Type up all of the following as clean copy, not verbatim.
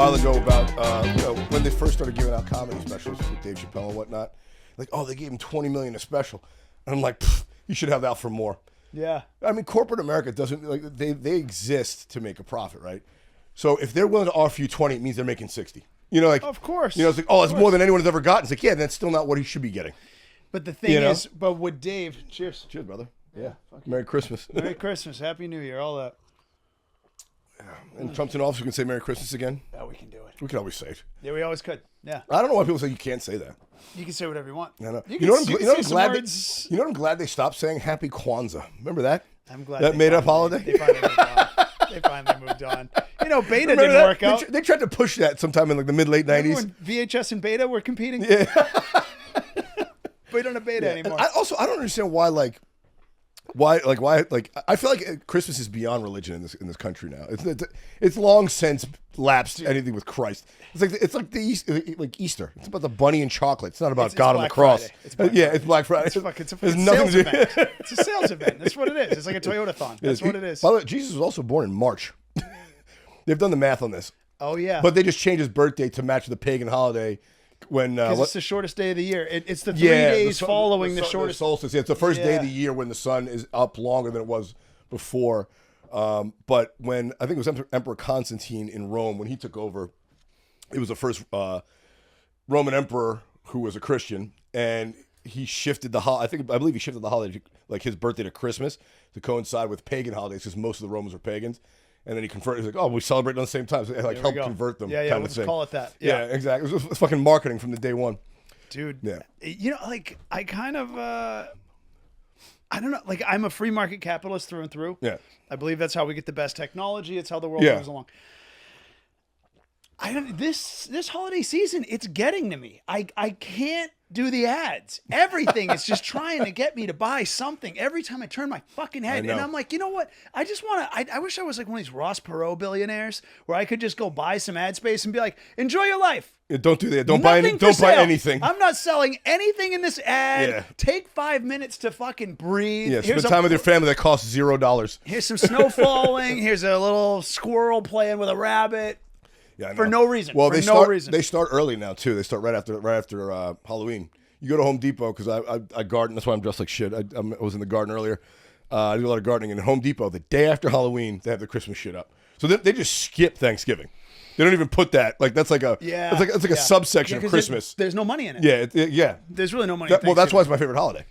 while ago about when they first started giving out comedy specials with Dave Chappelle and whatnot. Like, oh, they gave him $20 million a special, and I'm like, you should have that for more. Yeah. I mean, corporate America doesn't like they exist to make a profit, right? So if they're willing to offer you 20, it means they're making 60. You know, like Of course. You know, it's like, oh, it's more than anyone's ever gotten. It's like, yeah, that's still not what he should be getting. But the thing is, but with Dave, cheers. Cheers, brother. Yeah. Merry Christmas. Merry Christmas, Happy New Year, all that. And Trump's in office, we can say Merry Christmas again. Yeah, we can do it. We can always say it. Yeah, we always could. Yeah. I don't know why people say you can't say that. You can say whatever you want. I know. You know what I'm glad they stopped saying Happy Kwanzaa. Remember that? I'm glad that made up holiday. They finally moved on. They finally moved on. You know, Beta didn't work out. They tried to push that sometime in like the mid-late 90s. When VHS and Beta were competing? Yeah. We don't have Beta anymore. I don't understand why I feel like Christmas is beyond religion in this country now. It's long since lapsed anything with Christ. It's like Easter. It's about the bunny and chocolate. It's not about God on the cross. It's Black Friday. It's a sales event. It's a sales event. That's what it is. It's like a Toyota-thon. That's what it is. By the way, Jesus was also born in March. They've done the math on this. Oh yeah. But they just changed his birthday to match the pagan holiday. When it's the shortest day of the year. It's the 3 days following the shortest solstice. Yeah, it's the first day of the year when the sun is up longer than it was before. But when I think it was Emperor Constantine in Rome, when he took over, it was the first Roman emperor who was a Christian, and he shifted I believe he shifted the holiday, like his birthday, to Christmas to coincide with pagan holidays, because most of the Romans were pagans. And then he converted. He's like, "Oh, we celebrate on the same time." So it helped convert them. Yeah, let's call it that. Yeah, exactly. It was fucking marketing from the day one, dude. Yeah, you know, like I kind of, I don't know. Like I'm a free market capitalist through and through. Yeah, I believe that's how we get the best technology. It's how the world moves along. This holiday season, it's getting to me. I can't do the ads. Everything is just trying to get me to buy something every time I turn my fucking head. And I'm like, you know what? I just want to, I wish I was like one of these Ross Perot billionaires where I could just go buy some ad space and be like, enjoy your life. Yeah, don't do that. Don't buy anything. I'm not selling anything in this ad. Yeah. Take 5 minutes to fucking breathe. Yeah, spend time with your family that costs $0. Here's some snow falling. Here's a little squirrel playing with a rabbit. Yeah, for no reason. Well, they start early now too. They start right after Halloween. You go to Home Depot, because I garden. That's why I'm dressed like shit. I was in the garden earlier. I do a lot of gardening. And at Home Depot, the day after Halloween, they have the Christmas shit up. So they just skip Thanksgiving. They don't even put that. Like that's like a it's like a subsection of Christmas. There's no money in it. Yeah. There's really no money. Well, that's why it's my favorite holiday.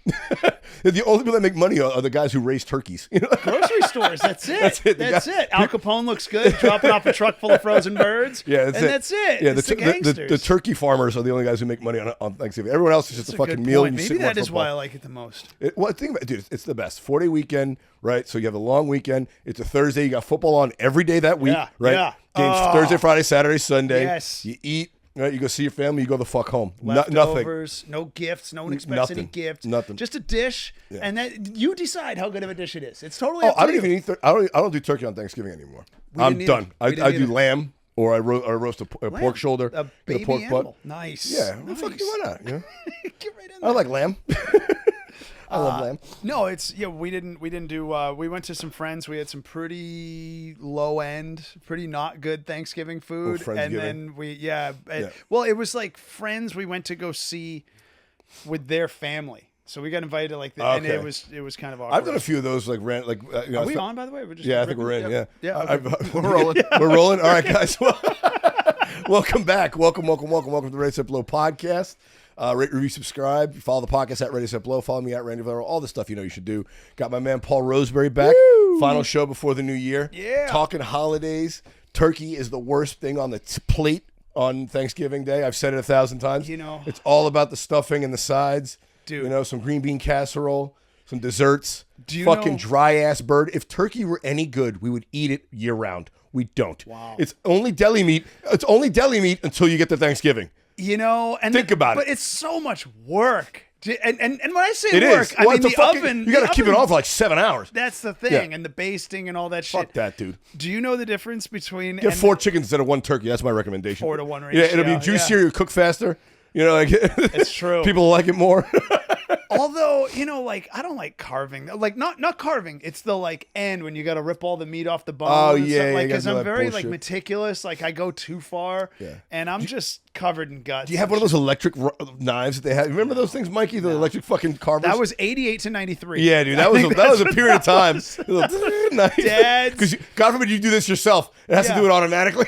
The only people that make money are the guys who raise turkeys. You know? Grocery stores. That's it. That's it. Al Capone looks good, dropping off a truck full of frozen birds. Yeah, that's it. Yeah, the turkey farmers are the only guys who make money on Thanksgiving. Everyone else is just a fucking meal. And Maybe that is why I like it the most. Think about it, dude. It's the best 4-day weekend, right? So you have a long weekend. It's a Thursday. You got football on every day that week, right? Yeah. Games Thursday, Friday, Saturday, Sunday. Yes. You eat. Right, you go see your family. You go the fuck home. Leftovers, no gifts. No one expects any gifts. Nothing. Just a dish, and then you decide how good of a dish it is. It's totally. I don't even eat. I don't do turkey on Thanksgiving anymore. I'm done. I do lamb, or I roast a pork shoulder, a baby pork animal. butt. Nice. Yeah. Nice. Why not? You know? Get right in there. I like lamb. I love lamb. No, we didn't do. We went to some friends. We had some pretty low end, pretty not good Thanksgiving food, and then well, it was like friends we went to go see with their family. So we got invited to and it was kind of awkward. I've done a few of those are we on, by the way? We're just I think we're in. Yeah. Okay. We're rolling. We're rolling. All right, guys. Welcome back. Welcome to the Ready Set Blow podcast. Rate, review, subscribe. Follow the podcast at Ready Set Blow. Follow me at Randy Valero. All the stuff you know you should do. Got my man Paul Roseberry back. Woo! Final show before the new year. Yeah. Talking holidays. Turkey is the worst thing on the plate on Thanksgiving Day. I've said it 1,000 times. You know, it's all about the stuffing and the sides. Dude. You know, some green bean casserole, some desserts. Do you fucking dry ass bird. If turkey were any good, we would eat it year round. We don't. Wow. It's only deli meat. It's only deli meat until you get to Thanksgiving. You know, and think about it. But it's so much work. And when I say it work, I mean the oven. You got to keep it on for like 7 hours. That's the thing, and the basting and all that shit. Fuck that, dude. Do you know the difference between get 4 chickens instead of 1 turkey? That's my recommendation. 4 to 1 ratio. Yeah, it'll be juicier. You cook faster. You know, like it's true. People like it more. Although, like I don't like carving. Like not carving. It's the like end when you got to rip all the meat off the bone. Oh, and yeah, stuff. Like you gotta because do I'm that very bullshit. like meticulous. Like I go too far. Yeah. And I'm just covered in guts. Do you have one of those electric knives that they have? Remember those things, Mikey? The electric fucking carvers. That was 88 to 93. Yeah, dude. That was a period of time. Dads. Because God forbid you do this yourself. It has to do it automatically.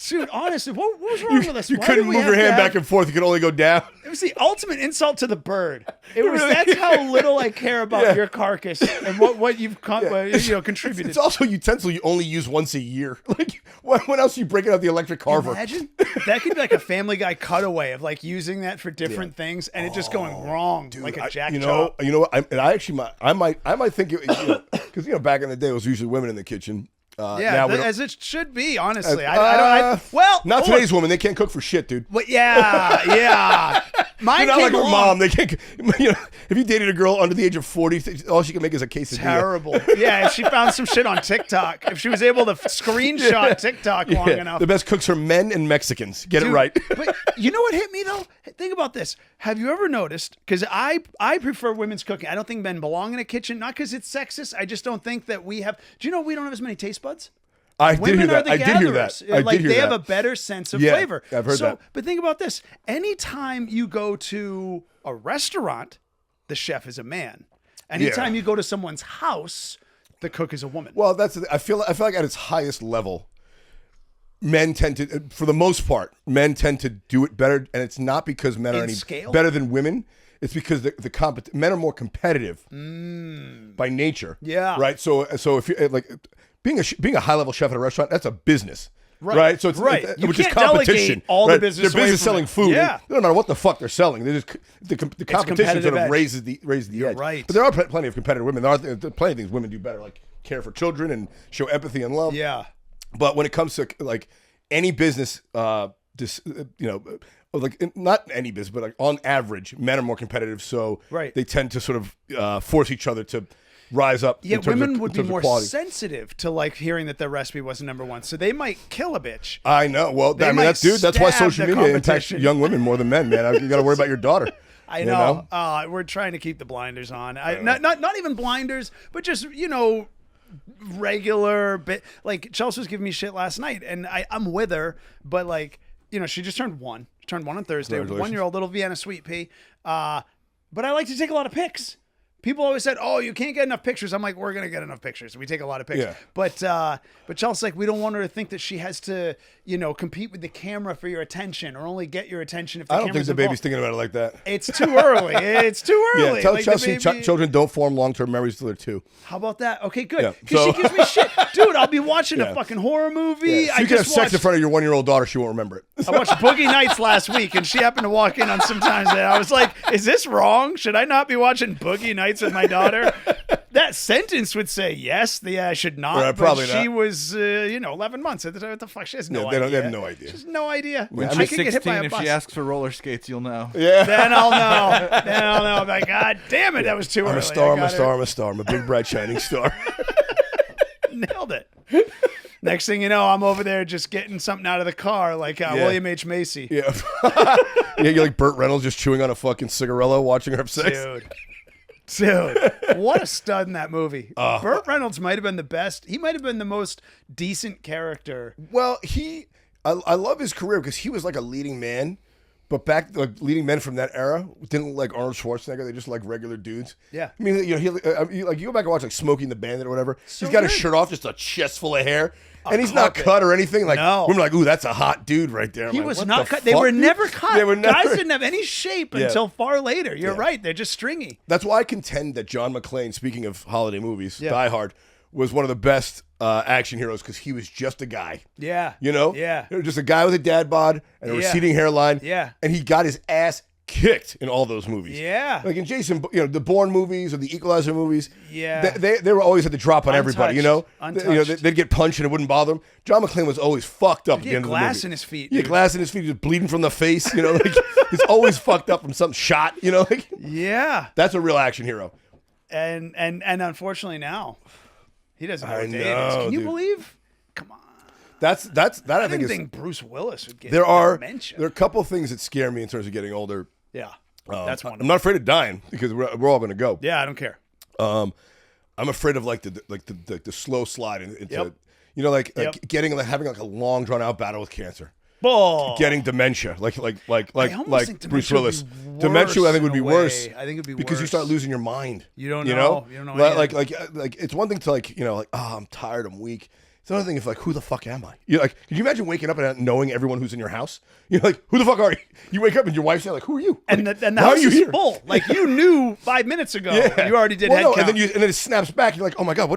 Dude, honestly, what was wrong with us? You Why couldn't did we move have your hand to back and forth. You could only go down. It was the ultimate insult to the bird. Really That's is. how little I care about your carcass and what you've contributed. It's also a utensil you only use once a year. Like, when else are you breaking out the electric carver? Imagine that could be like a Family Guy cutaway of like using that for different things and it just going wrong, Dude, like a jack you chop. know what? I might think it, because back in the day it was usually women in the kitchen. As it should be, honestly. Not today's women. They can't cook for shit, dude. Well, yeah. Mine You're not like came her along. mom. They can't. If you dated a girl under the age of 40, all she can make is a quesadilla. Terrible. Yeah, if she found some shit on TikTok, if she was able to screenshot TikTok long enough. The best cooks are men and Mexicans. Get it right. But you know what hit me though? Think about this. Have you ever noticed? Because I prefer women's cooking. I don't think men belong in a kitchen. Not because it's sexist. I just don't think that we have. Do you know we don't have as many taste buds? I did Women hear are that. the I did hear gatherers. that. Like they have a better sense of flavor. I've heard that. But think about this. Anytime you go to a restaurant, the chef is a man. Anytime you go to someone's house, the cook is a woman. Well, I feel like at its highest level, men tend to, for the most part, men tend to do it better, and it's not because men are any better than women. It's because men are more competitive by nature. Yeah. Right. So if you like being a high level chef at a restaurant, that's a business. Right. So it's You which can't is competition. delegate all the business. They're away busy from selling it. food. Yeah. They don't matter what the fuck they're selling. They just the competition sort of edge. raises the edge. Right. But there are plenty of competitive women. There are plenty of things women do better, like care for children and show empathy and love. Yeah. But when it comes to like any business, like not any business, but like on average, men are more competitive, so they tend to sort of force each other to rise up. Yeah, women would be more quality. sensitive to like hearing that their recipe wasn't number one, so they might kill a bitch. I know. Well, that's why social media impacts young women more than men, man. You got to worry about your daughter. I know. We're trying to keep the blinders on. Not even blinders, but just regular bit. Like Chelsea was giving me shit last night, and I'm with her, but like she just turned one. She turned one on Thursday. 1-year-old little Vienna sweet pea. But I like to take a lot of pics. People always said, "Oh, you can't get enough pictures." I'm like, "We're gonna get enough pictures. We take a lot of pictures." Yeah. But Chelsea's like, we don't want her to think that she has to, compete with the camera for your attention or only get your attention if the I camera's don't think the baby's thinking about it like that. It's too early. It's too early. Yeah, tell like Chelsea children don't form long-term memories till they're 2. How about that? Okay, good. Yeah. Because she gives me shit, dude. I'll be watching a fucking horror movie. Yeah. So you can have sex in front of your 1-year-old daughter. She won't remember it. I watched Boogie Nights last week, and she happened to walk in on some times, and I was like, "Is this wrong? Should I not be watching Boogie Nights with my daughter?" That sentence would say yes. I should not. Right, probably but she was, 11 months. What the fuck? She has no idea. They have no idea. She has no idea. When I she's could get hit by 16, a if bus. she asks for roller skates, you'll know. Yeah. Then I'll know. I'm like, God damn it, that was too early. I'm a star. I'm a big, bright, shining star. Nailed it. Next thing you know, I'm over there just getting something out of the car, like William H. Macy. Yeah. You're like Burt Reynolds just chewing on a fucking cigarello, watching her have sex. Dude, what a stud in that movie. Burt Reynolds might have been the best. He might have been the most decent character. Well, I love his career because he was like a leading man, but leading men from that era didn't look like Arnold Schwarzenegger. They just like regular dudes. Yeah. I mean, you go back and watch like Smoking the Bandit or whatever. So he's got good. his shirt off, just a chest full of hair. And he's not cut or anything. Like, women are like, ooh, that's a hot dude right there. He was not cut. They were never cut. Guys didn't have any shape until far later. You're right. They're just stringy. That's why I contend that John McClane, speaking of holiday movies, Die Hard, was one of the best action heroes because he was just a guy. Yeah. Yeah. Just a guy with a dad bod and a receding hairline. Yeah. And he got his ass kicked in all those movies. Yeah. Like in Jason, the Bourne movies or the Equalizer movies. Yeah. They were always had the drop on everybody, Untouched. They'd get punched and it wouldn't bother them. John McClane was always fucked up at the end of the movie. Glass in his feet. He had glass in his feet, just bleeding from the face, like he's always fucked up from some shot, Yeah. That's a real action hero. And unfortunately now, he doesn't know what day it is. know, Can you dude. believe? Come on. That I I think didn't is think Bruce Willis would get there are dementia. a couple things that scare me in terms of getting older. Yeah. That's wonderful. I'm not afraid of dying because we're all going to go. Yeah, I don't care. I'm afraid of like the slow slide into Yep. you know, like getting like having like a long drawn out battle with cancer. Oh. Getting dementia, like almost think Bruce dementia would Willis. be worse Dementia, I think, would in be a worse. way. I think it'd be because you worse. start losing your mind. You don't You know. know, You don't know like anything. like it's one thing to like, you know, like, oh, I'm tired, I'm weak. It's another thing if like, who the fuck am I? You like, can you imagine waking up and knowing everyone who's in your house? You're like, who the fuck are you? You wake up and your wife's like, who are you? And Like, the why house are you is here? full. Like you knew 5 minutes ago. You already did head count. And then it snaps back. You're like, oh my god,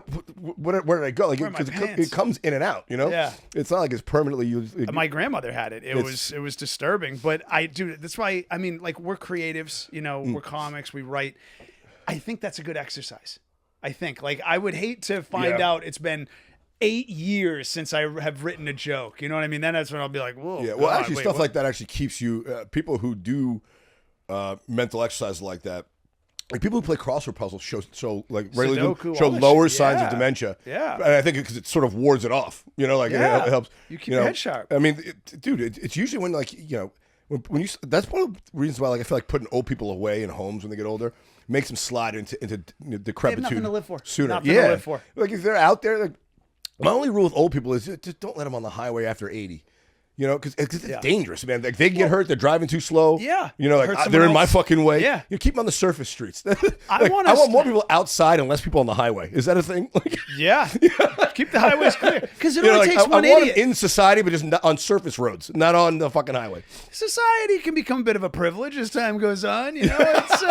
where did I go? Like, Where are my because pants? it comes in and out. You know, Yeah. It's not like it's permanently used. My grandmother had it. It was disturbing. But that's why, I mean, like we're creatives, you know, we're comics, we write. I think that's a good exercise. I think like I would hate to find out it's been 8 years since I have written a joke. You know what I mean? Then that's when I'll be like, whoa. Yeah, well, God, actually, wait, stuff what? like that actually keeps you. People who do mental exercise like that, like people who play crossword puzzles, show like regularly Sudoku, show all that lower shit. signs of Yeah. dementia. Yeah. And I think because it sort of wards it off. You know, like Yeah. it helps. You keep your head sharp. I mean, dude, it's usually when like you know when you. That's one of the reasons why like I feel like putting old people away in homes when they get older makes them slide into decrepitude nothing to live for. sooner. Nothing to yeah, live for. Like if they're out there, like my only rule with old people is just don't let them on the highway after 80. You know, because it's dangerous, man. Like they get hurt, they're driving too slow. Yeah. You know, Hurt like someone they're in my else. fucking way. Yeah. You keep them on the surface streets. I Like, want I us want more to- people outside and less people on the highway. Is that a thing? Like, Yeah. Keep the highways clear. Because it you know, only like, takes I one want idiot. them in society, but just not on surface roads, not on the fucking highway. Society can become a bit of a privilege as time goes on. You know, it's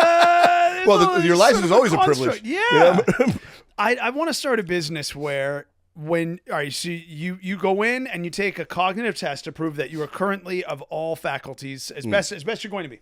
Well, your license is always a construct. privilege. Yeah. You know? I want to start a business where all right, so you go in and you take a cognitive test to prove that you are currently of all faculties as best you're going to be.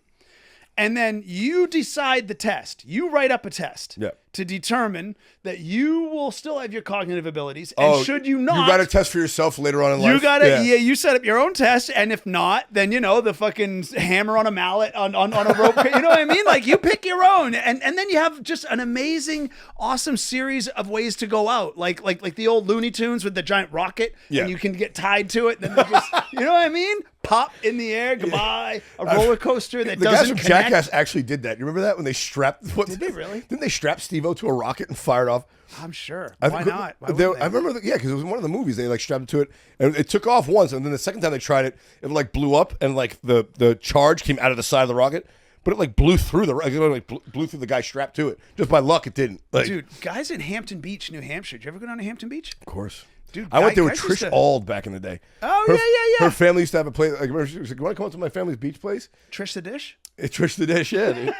And then you decide the test. You write up a test to determine that you will still have your cognitive abilities. And should you not, you got to test for yourself later on in life. you gotta, you set up your own test, and if not, then you know the fucking hammer on a mallet on a rope. You know what I mean? Like you pick your own, and then you have just an amazing, awesome series of ways to go out, like the old Looney Tunes with the giant rocket, and you can get tied to it. Then they just, you know what I mean? Pop in the air, goodbye. A roller coaster that The guys doesn't from connect. Jackass actually did that. You remember that when they strapped? Did they really? Didn't they strap Steve-O to a rocket and fire it off? I'm sure. I Why think- not? Why I wouldn't they? remember, because it was one of the movies. They like strapped it to it, and it took off once, and then the second time they tried it, it like blew up, and like the charge came out of the side of the rocket, but it like blew through blew through the guy strapped to it. Just by luck, it didn't. Like, Dude, guys in Hampton Beach, New Hampshire. Did you ever go down to Hampton Beach? of course. Dude, I went there with guys used Trish to- Auld back in the day. Oh, Her- yeah. Her family used to have a place. Like, remember, she was like, "You want to come up to my family's beach place?" Trish the Dish? It's Trish the Dish, yeah, dude.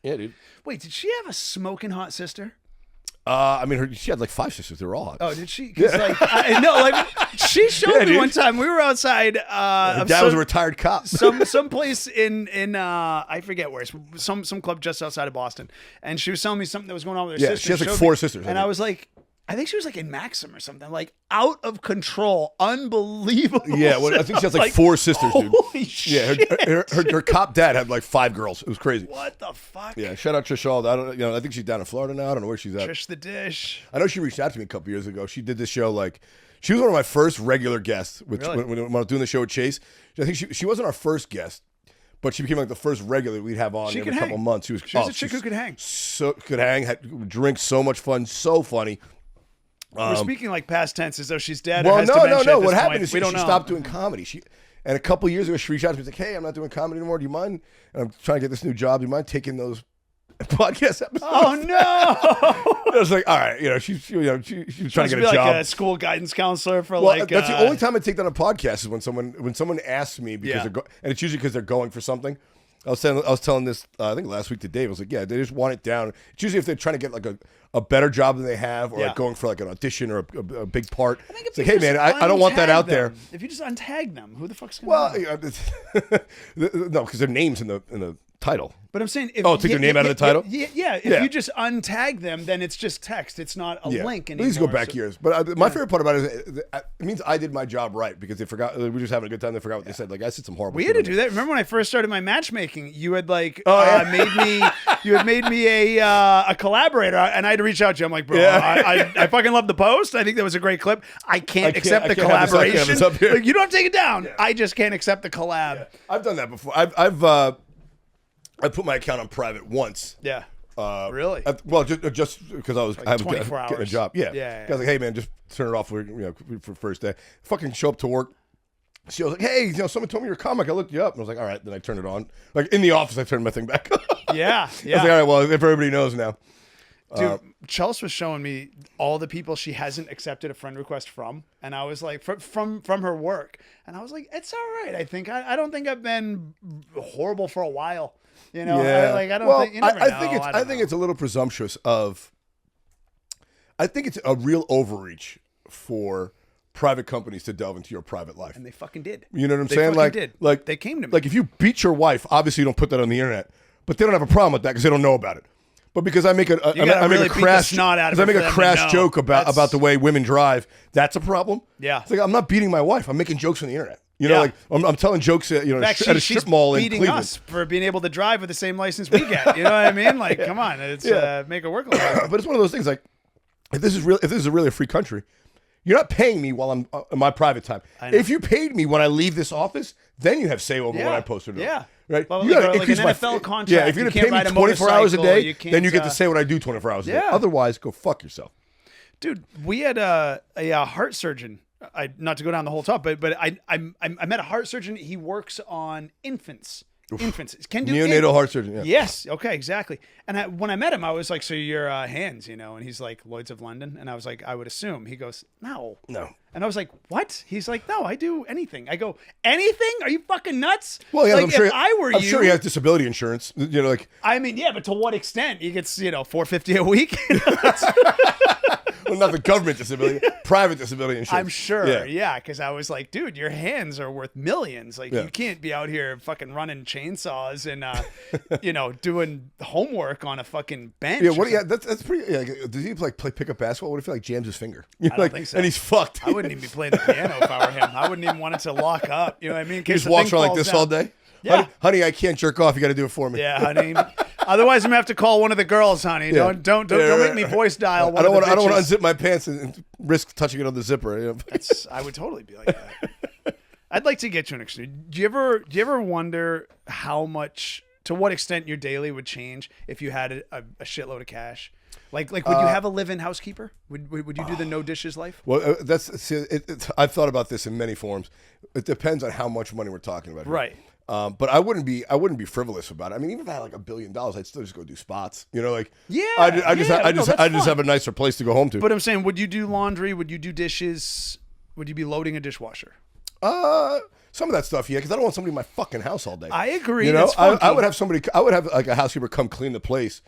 Yeah, dude. Wait, did she have a smoking hot sister? I mean, she had like 5 sisters. They were all hot. Oh, did she? Because she showed me dude. one time. We were outside. Her dad was a retired cop. some place in I forget where, some club just outside of Boston, and she was telling me something that was going on with her Yeah, sister. she has like Showed 4 me, sisters. and I was like, I think she was like in Maxim or something, like out of control, unbelievable. Yeah, well, I think she has like 4 sisters, dude. Holy Yeah, shit! her cop dad had like 5 girls. It was crazy. What the fuck? Yeah, shout out Trish Auld. I don't, I think she's down in Florida now. I don't know where she's at. Trish the Dish. I know she reached out to me a couple years ago. She did this show like, she was one of my first regular guests. Which Really? when I was doing the show with Chase, I think she wasn't our first guest, but she became like the first regular we'd have on She every could couple hang. months. She was a chick who could hang. So could hang, had drink, so much fun, so funny. We're speaking like past tense, as though she's dead. or Well, has no. dementia at What this happened point. is we she don't know. stopped doing comedy. And a couple years ago, she reached out to me. She's like, "Hey, I'm not doing comedy anymore. Do you mind? And I'm trying to get this new job. Do you mind taking those podcast episodes?" Oh no! I was like, "All right." She's she was trying to get a be job. like a school guidance counselor for Well, like. that's the only time I take that on podcast is when someone asks me because Yeah. and it's usually because they're going for something. I was telling this I think last week to Dave. I was like, yeah, they just want it down. It's usually if they're trying to get like a better job than they have, or Yeah. like going for like an audition or a big part. I think if It's you like, hey just man, I don't want that untag out there. them, If you just untag them, who the fuck's gonna? Well, know? no, because their names in the title. But I'm saying, take their name out of the title? Yeah. If Yeah. you just untag them, then it's just text. It's not a link anymore. Please go back so- years. But my favorite part about it is it means I did my job right because they forgot. We were just having a good time. They forgot what they said. Like I said some horrible. We shit had to on do that. Remember when I first started my matchmaking? You had like yeah. made me. You had made me a collaborator, and I had to reach out to you. I'm like, bro, Yeah. I fucking love the post. I think that was a great clip. I can't accept I the can't have this- I can't have collaboration. this up here. Like, you don't have to take it down. I just can't accept the collab. I've done that before. I put my account on private once. Yeah. Really? Well, just because I was 24 getting a hours. job. Yeah. Yeah. I was like, hey man, just turn it off for first day. Fucking show up to work. She was like, hey, someone told me you're a comic. I looked you up. And I was like, all right. Then I turned it on. Like in the office, I turned my thing back. Yeah. I was like, all right, well, if everybody knows now. Dude, Chelsea was showing me all the people she hasn't accepted a friend request from, and I was like, from her work, and I was like, it's all right. I don't think I've been horrible for a while. Yeah. I don't think. You never know. I think it's a little presumptuous. I think it's a real overreach for private companies to delve into your private life, and they fucking did. You know what I'm They saying? fucking did. Like they came to me. Like if you beat your wife, obviously you don't put that on the internet, but they don't have a problem with that because they don't know about it. But because I make a crass joke about the way women drive, that's a problem. Yeah, it's like I'm not beating my wife. I'm making jokes on the internet. Like I'm telling jokes at a strip mall in Cleveland. Beating us for being able to drive with the same license we get. You know what I mean? Like, come on, it's make it work a little bit. But it's one of those things. Like, if this is really a free country, you're not paying me while I'm in my private time. If you paid me when I leave this office, then you have say over what I post or not. Yeah. Right? Well, you got to like increase an my NFL contract. Yeah, if you're going to pay me 24 hours a day, then you get to say what I do 24 hours a day. Otherwise, go fuck yourself. Dude, we had a heart surgeon. Not to go down the whole top, but I met a heart surgeon. He works on infants. Oof. Infants can do neonatal heart surgeon. Yeah. Yes. Okay. Exactly. And when I met him, I was like, "So your hands, And he's like, "Lloyd's of London." And I was like, "I would assume." He goes, "No." And I was like, "What?" He's like, "No, I do anything." I go, "Anything? Are you fucking nuts?" Well, yeah, like, I'm sure. I'm sure he has disability insurance. I mean, yeah, but to what extent? He gets $450 a week. Well, not the government disability, private disability insurance. I'm sure, because I was like, dude, your hands are worth millions. Like, you can't be out here fucking running chainsaws and, doing homework on a fucking bench. Yeah, that's pretty. Yeah, does he play pickup basketball? What if he jams his finger? I don't think so. And he's fucked. I wouldn't even be playing the piano if I were him. I wouldn't even want it to lock up. You know what I mean? He just walks around like this all day. Yeah. Honey, I can't jerk off. You got to do it for me. Yeah, honey. Otherwise, I'm gonna have to call one of the girls, honey. Yeah. Don't make me voice dial. I don't want to unzip my pants and risk touching it on the zipper. I would totally be like that. I'd like to get you an extreme. Do you ever wonder to what extent your daily would change if you had a shitload of cash? Like would you have a live-in housekeeper? Would you do the no dishes life? Well, I've thought about this in many forms. It depends on how much money we're talking about. Right. But I wouldn't be frivolous about it. I mean, even if I had like $1 billion, I'd still just go do spots. I just have a nicer place to go home to. But I'm saying, would you do laundry? Would you do dishes? Would you be loading a dishwasher? Some of that stuff, yeah, because I don't want somebody in my fucking house all day. I agree. I would have like a housekeeper come clean the place.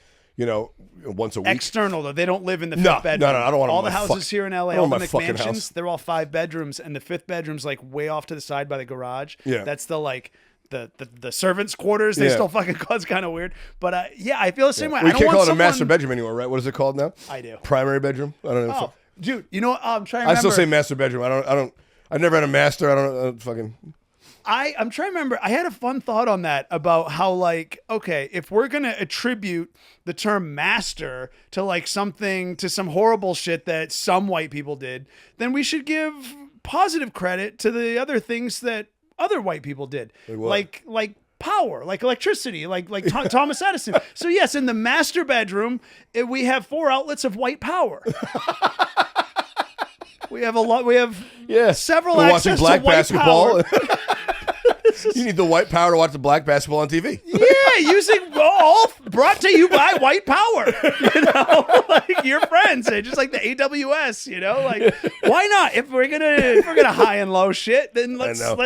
Once a week. External though, they don't live in the fifth bedroom. No, I don't want all the houses here in LA. All the McMansions, they're all 5 bedrooms, and the 5th bedroom's like way off to the side by the garage. Yeah, that's the servants' quarters. They still fucking call. It's kind of weird, but I feel the same way. We can't call it a master bedroom anymore, right? What is it called now? I do. Primary bedroom. I don't know. Oh, dude, I'm trying to remember. I still say master bedroom. I've never had a master. I don't fucking. I'm trying to remember. I had a fun thought on that about how if we're gonna attribute the term master to some horrible shit that some white people did, then we should give positive credit to the other things that other white people did, like power, like electricity, like Thomas Edison. So yes, in the master bedroom, we have 4 outlets of white power. We have several access to white basketball. Power. You need the white power to watch the black basketball on TV. Yeah, using all brought to you by white power. Like your friends, just like the AWS. Why not? If we're gonna high and low shit, then let's give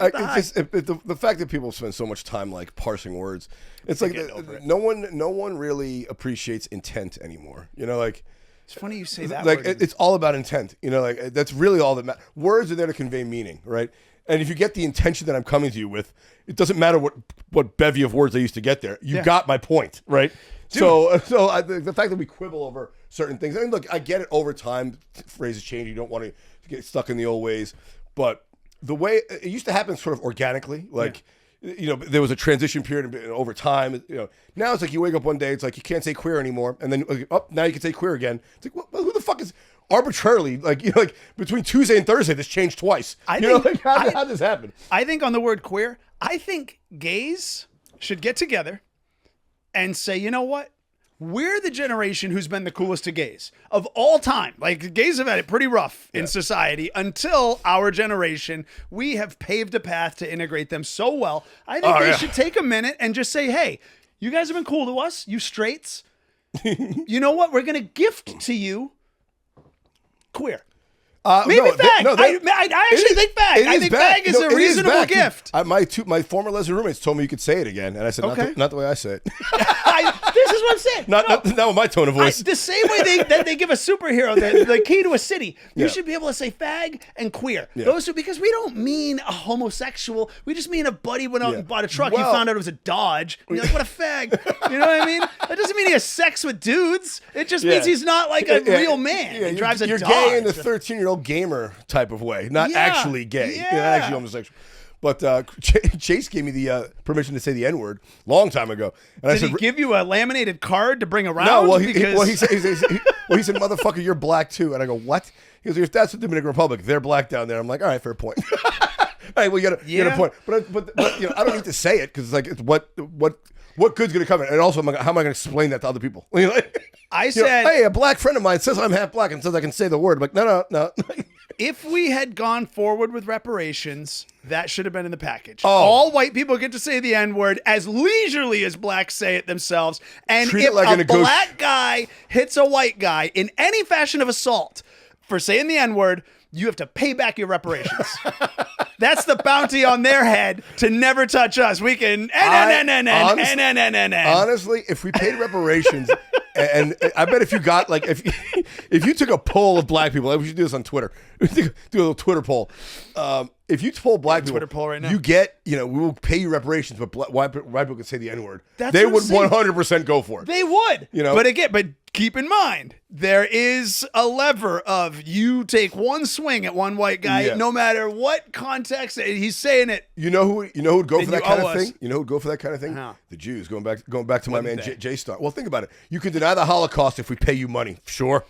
it the high. The fact that people spend so much time parsing words, it's like no one really appreciates intent anymore. It's funny you say that. It's all about intent. That's really all that matters. Words are there to convey meaning, right? And if you get the intention that I'm coming to you with, it doesn't matter what bevy of words I used to get there. You got my point, right? Dude. So the fact that we quibble over certain things. I mean, look, I get it. Over time, phrases change. You don't want to get stuck in the old ways. But the way it used to happen, sort of organically, there was a transition period over time. Now it's like you wake up one day, it's like you can't say queer anymore, and then now you can say queer again. It's like, well, who the fuck is arbitrarily between Tuesday and Thursday this changed twice? How did this happen? I think on the word queer, I think gays should get together and say, you know what? We're the generation who's been the coolest to gays of all time. Like, gays have had it pretty rough in society until our generation. We have paved a path to integrate them so well. I think they should take a minute and just say, hey, you guys have been cool to us, you straights. You know what? We're going to gift to you queer. Maybe fag. I actually think fag. I think fag is a reasonable gift. My former lesbian roommates told me you could say it again, and I said, not the way I say it. This is what I'm saying. Not with my tone of voice. The same way that they give a superhero the key to a city, you should be able to say fag and queer. Yeah. Those two, because we don't mean a homosexual. We just mean a buddy went out and bought a truck. You found out it was a Dodge. And you're like, what a fag. You know what I mean? That doesn't mean he has sex with dudes. It just means he's not like a real man. He drives a Dodge. You're gay in the 13-year-old gamer type of way, not actually gay, not actually homosexual. But Chase gave me the permission to say the N-word long time ago. And Did he give you a laminated card to bring around? No, well, he said, motherfucker, you're black too. And I go, what? He goes, if that's the Dominican Republic, they're black down there. I'm like, all right, fair point. All right, well, you got a point. But you know, I don't need to say it because it's like, what good's going to come in? And also, how am I going to explain that to other people? I said, hey, a black friend of mine says I'm half black and says I can say the word. I'm like, no. If we had gone forward with reparations, that should have been in the package. All white people get to say the N-word as leisurely as blacks say it themselves. And if a black guy hits a white guy in any fashion of assault for saying the N-word, you have to pay back your reparations. That's the bounty on their head to never touch us. We can honestly, if we paid reparations, and I bet if you got if you took a poll of black people, we should do this on Twitter. Do a little Twitter poll. If you poll black people, Twitter poll right now. You get, we will pay you reparations, but white people could say the N-word. They would 100% go for it. They would. But keep in mind, there is a lever of you take one swing at one white guy, no matter what context he's saying it. You know who would go for that kind of thing? You know who'd go for that kind of thing? The Jews. Going back to my man Jay Star. Well, think about it. You could deny the Holocaust if we pay you money. Sure.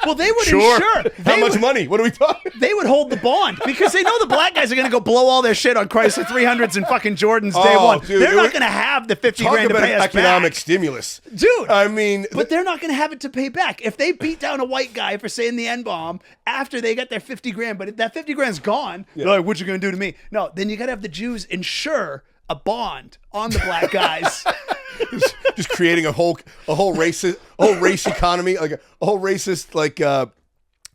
Well, they would ensure. How much money? What are we talking? They would hold the bond because they know the black guys are going to go blow all their shit on Chrysler 300s and fucking Jordans day one. Dude, they're not going to have the $50 grand to pay us economic back. Stimulus. Dude. I mean. But they're not going to have it to pay back. If they beat down a white guy for saying the N-bomb after they got their 50 grand, but if that 50 grand's gone, they're like, what you going to do to me? No, then you got to have the Jews ensure a bond on the black guys. just creating a whole race economy, like a whole racist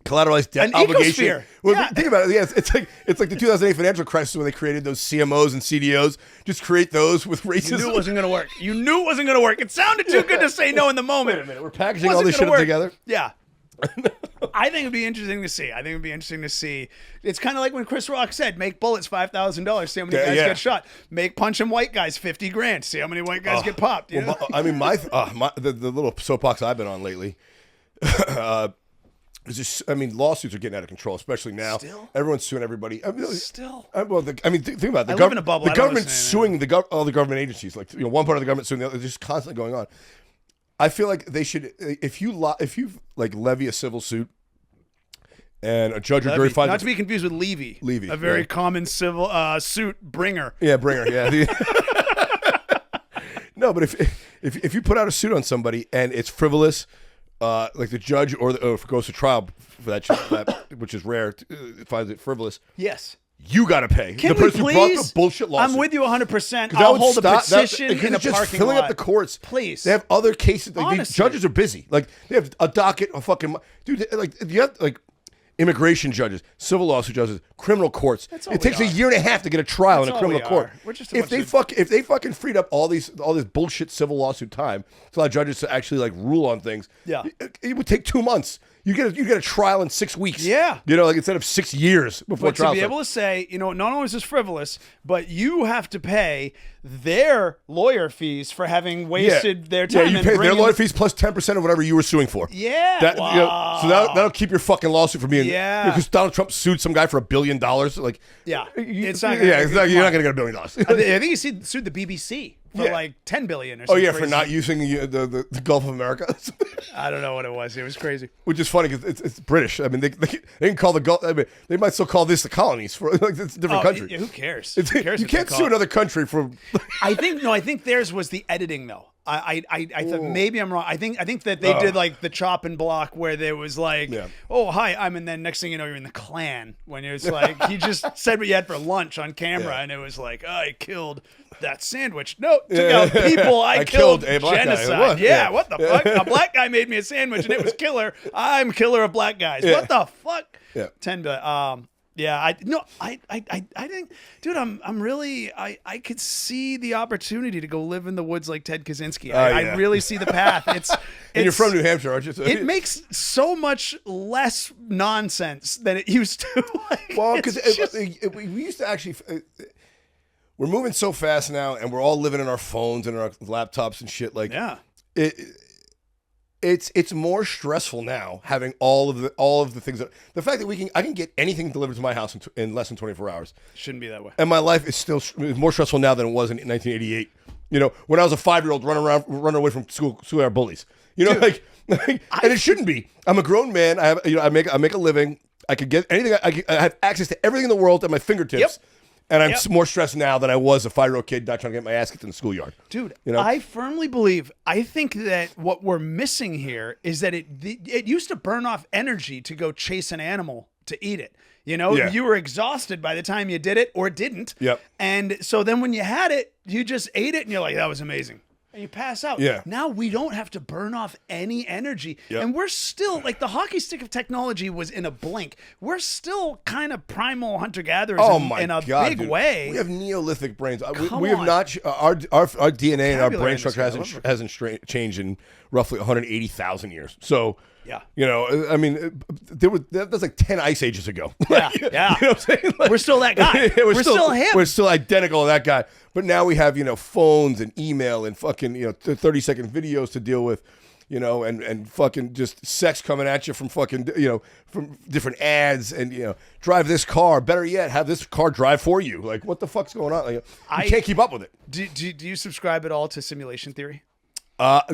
collateralized debt obligation. Well, think about it. Yes, it's like the 2008 financial crisis when they created those CMOs and CDOs. Just create those with racism. You knew it wasn't going to work. You knew it wasn't going to work. It sounded too good to say no in the moment. Wait a minute. We're packaging all this shit together. Yeah. I think it'd be interesting to see. It's kind of like when Chris Rock said, make bullets $5,000, see how many guys get shot. Make punching white guys 50 grand, see how many white guys get popped. You know? I mean, the little soapbox I've been on lately, lawsuits are getting out of control, especially now. Still? Everyone's suing everybody. Think about it. I live in a bubble. The government's suing all the government agencies. One part of the government suing the other. It's just constantly going on. I feel like they should, if you levy a civil suit, and a judge or jury finds not to be confused with Levy, a very common civil suit bringer. Yeah, bringer. Yeah. No, but if you put out a suit on somebody and it's frivolous, like the judge or if it goes to trial for that which is rare, finds it frivolous. Yes. You got to pay. Can the person we who please? brought the bullshit lawsuit. I'm with you 100%. I'll hold a petition in a just parking filling lot. up the courts. Please. They have other cases. Honestly. Judges are busy. Like they have a docket of fucking dude. Like you have immigration judges, civil lawsuit judges, criminal courts. It takes a year and a half to get a trial in a criminal court. If they fucking freed up all this bullshit civil lawsuit time to allow judges to actually rule on things, it would take 2 months. You get a trial in 6 weeks. Yeah. Instead of 6 years before trial. To be able to say, not only is this frivolous, but you have to pay their lawyer fees for having wasted their time. Yeah, you pay their lawyer fees plus 10% of whatever you were suing for. Yeah. So that'll keep your fucking lawsuit from being. Yeah. Because Donald Trump sued some guy for $1 billion. It's not. You're not going to get $1 billion. I think he sued the BBC for Yeah. like 10 billion or Oh something. yeah, for not using the Gulf of America, I don't know what it was. It was crazy. which is funny because it's British. I mean, they can call the Gulf. I mean, they might still call this the colonies for like it's a different country. Who cares? It's, Who cares you what they can't call sue it? another country for. I think theirs was the editing though. I thought maybe I'm wrong. I think that they did like the chop and block where there was like, oh hi, and then next thing you know you're in the Klan when it was like he just said what you had for lunch on camera and it was like I killed that sandwich. No, took out people. I killed a black guy. genocide. What? Yeah, what the fuck? A black guy made me a sandwich and it was killer. I'm killer of black guys. What the fuck? Yeah. 10 billion. Yeah, I think, dude, I'm really, I could see the opportunity to go live in the woods like Ted Kaczynski. I really see the path. And you're from New Hampshire, aren't you? So it makes so much less nonsense than it used to. Like, well, because we used to actually. We're moving so fast now, and we're all living in our phones and our laptops and shit. Like, It's more stressful now having all of the things that the fact that I can get anything delivered to my house in less than 24 hours. Shouldn't be that way. And my life is still more stressful now than it was in 1988. You know, when I was a 5-year-old running away from school our bullies. You know, Dude, and it shouldn't be. I'm a grown man. I make a living. I could get anything. I have access to everything in the world at my fingertips. Yep. And I'm more stressed now than I was a 5-year-old kid not trying to get my ass kicked in the schoolyard. Dude, you know? I firmly believe, I think that what we're missing here is that it used to burn off energy to go chase an animal to eat it. You know, you were exhausted by the time you did it or didn't. Yep. And so then when you had it, you just ate it and you're like, that was amazing. And you pass out. Yeah. Now we don't have to burn off any energy. Yep. And we're still, like the hockey stick of technology was in a blink. We're still kind of primal hunter-gatherers in a God, big dude. way. We have Neolithic brains. Come we have on. not, our DNA and our brain Vocabulary structure hasn't changed in roughly 180,000 years. So, Yeah. you know, I mean, that's like 10 ice ages ago. Yeah, Like, yeah. You know what I'm saying? Like, We're still that guy. We're still him. We're still identical to that guy. But now we have, phones and email and fucking, 30-second videos to deal with, and fucking just sex coming at you from fucking, from different ads and, drive this car. Better yet, have this car drive for you. Like, what the fuck's going on? Like, you can't keep up with it. Do you subscribe at all to simulation theory?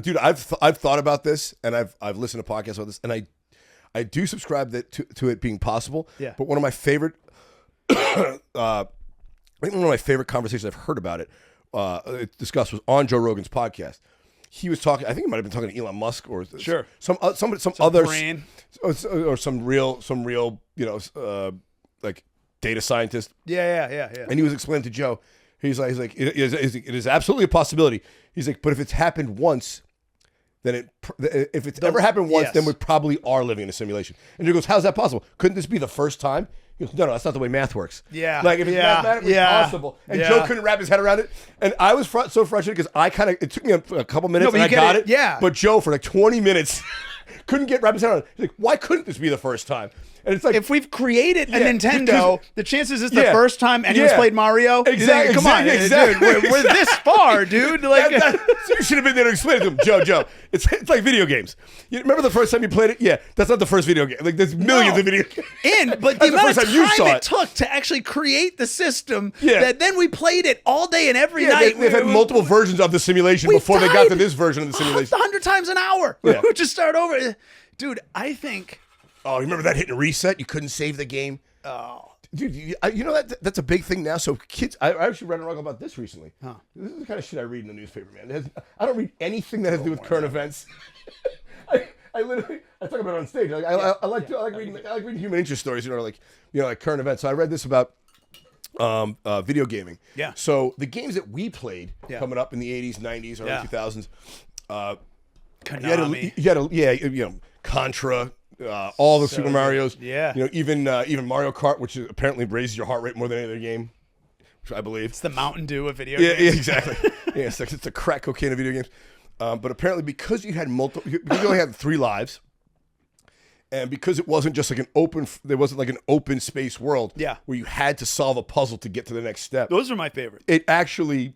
Dude, I've thought about this and I've listened to podcasts about this and I do subscribe to it being possible. Yeah. But one of my favorite, I think one of my favorite conversations I've heard about it discussed was on Joe Rogan's podcast. He was talking. I think he might have been talking to Elon Musk or some other brain. or some real like data scientist. Yeah. And he was explaining to Joe. He's like, it is absolutely a possibility. He's like, but if it's happened once, then if it's ever happened once, then we probably are living in a simulation. And he goes, how's that possible? Couldn't this be the first time? He goes, no, that's not the way math works. Yeah. Like if it's mathematically possible. And Joe couldn't wrap his head around it. And I was so frustrated because it took me a couple minutes and I got it. Yeah. But Joe, for like 20 minutes, couldn't wrap his head around it. He's like, why couldn't this be the first time? And it's like, if we've created a Nintendo, the chances it's the first time anyone's played Mario. Exactly. Come on, exactly. Dude, we're this far, dude. Like, you should have been there to explain it to him, Joe. It's like video games. You remember the first time you played it? Yeah, that's not the first video game. Like there's millions of video games. But the amount of time it took to actually create the system that then we played it all day and every night. They've had multiple versions of the simulation before they got to this version of the simulation. 100 times an hour. Yeah. We just start over. Dude, I think... Oh, you remember that hitting reset? You couldn't save the game. Oh, dude, you know that's a big thing now. So kids, I actually read an article about this recently. This is the kind of shit I read in the newspaper, man. I don't read anything that has to do with current events. I talk about it on stage. I like reading human interest stories. Like current events. So I read this about video gaming. Yeah. So the games that we played coming up in the 80s, 90s, early 2000s. Konami. You had Contra. All the Super Marios, even Mario Kart, which apparently raises your heart rate more than any other game, which I believe. It's the Mountain Dew of video games. Yeah, exactly. It's the crack cocaine of video games. But apparently, because you had because you only had 3 lives, and because it wasn't just like there wasn't like an open space world, where you had to solve a puzzle to get to the next step. Those are my favorite. It actually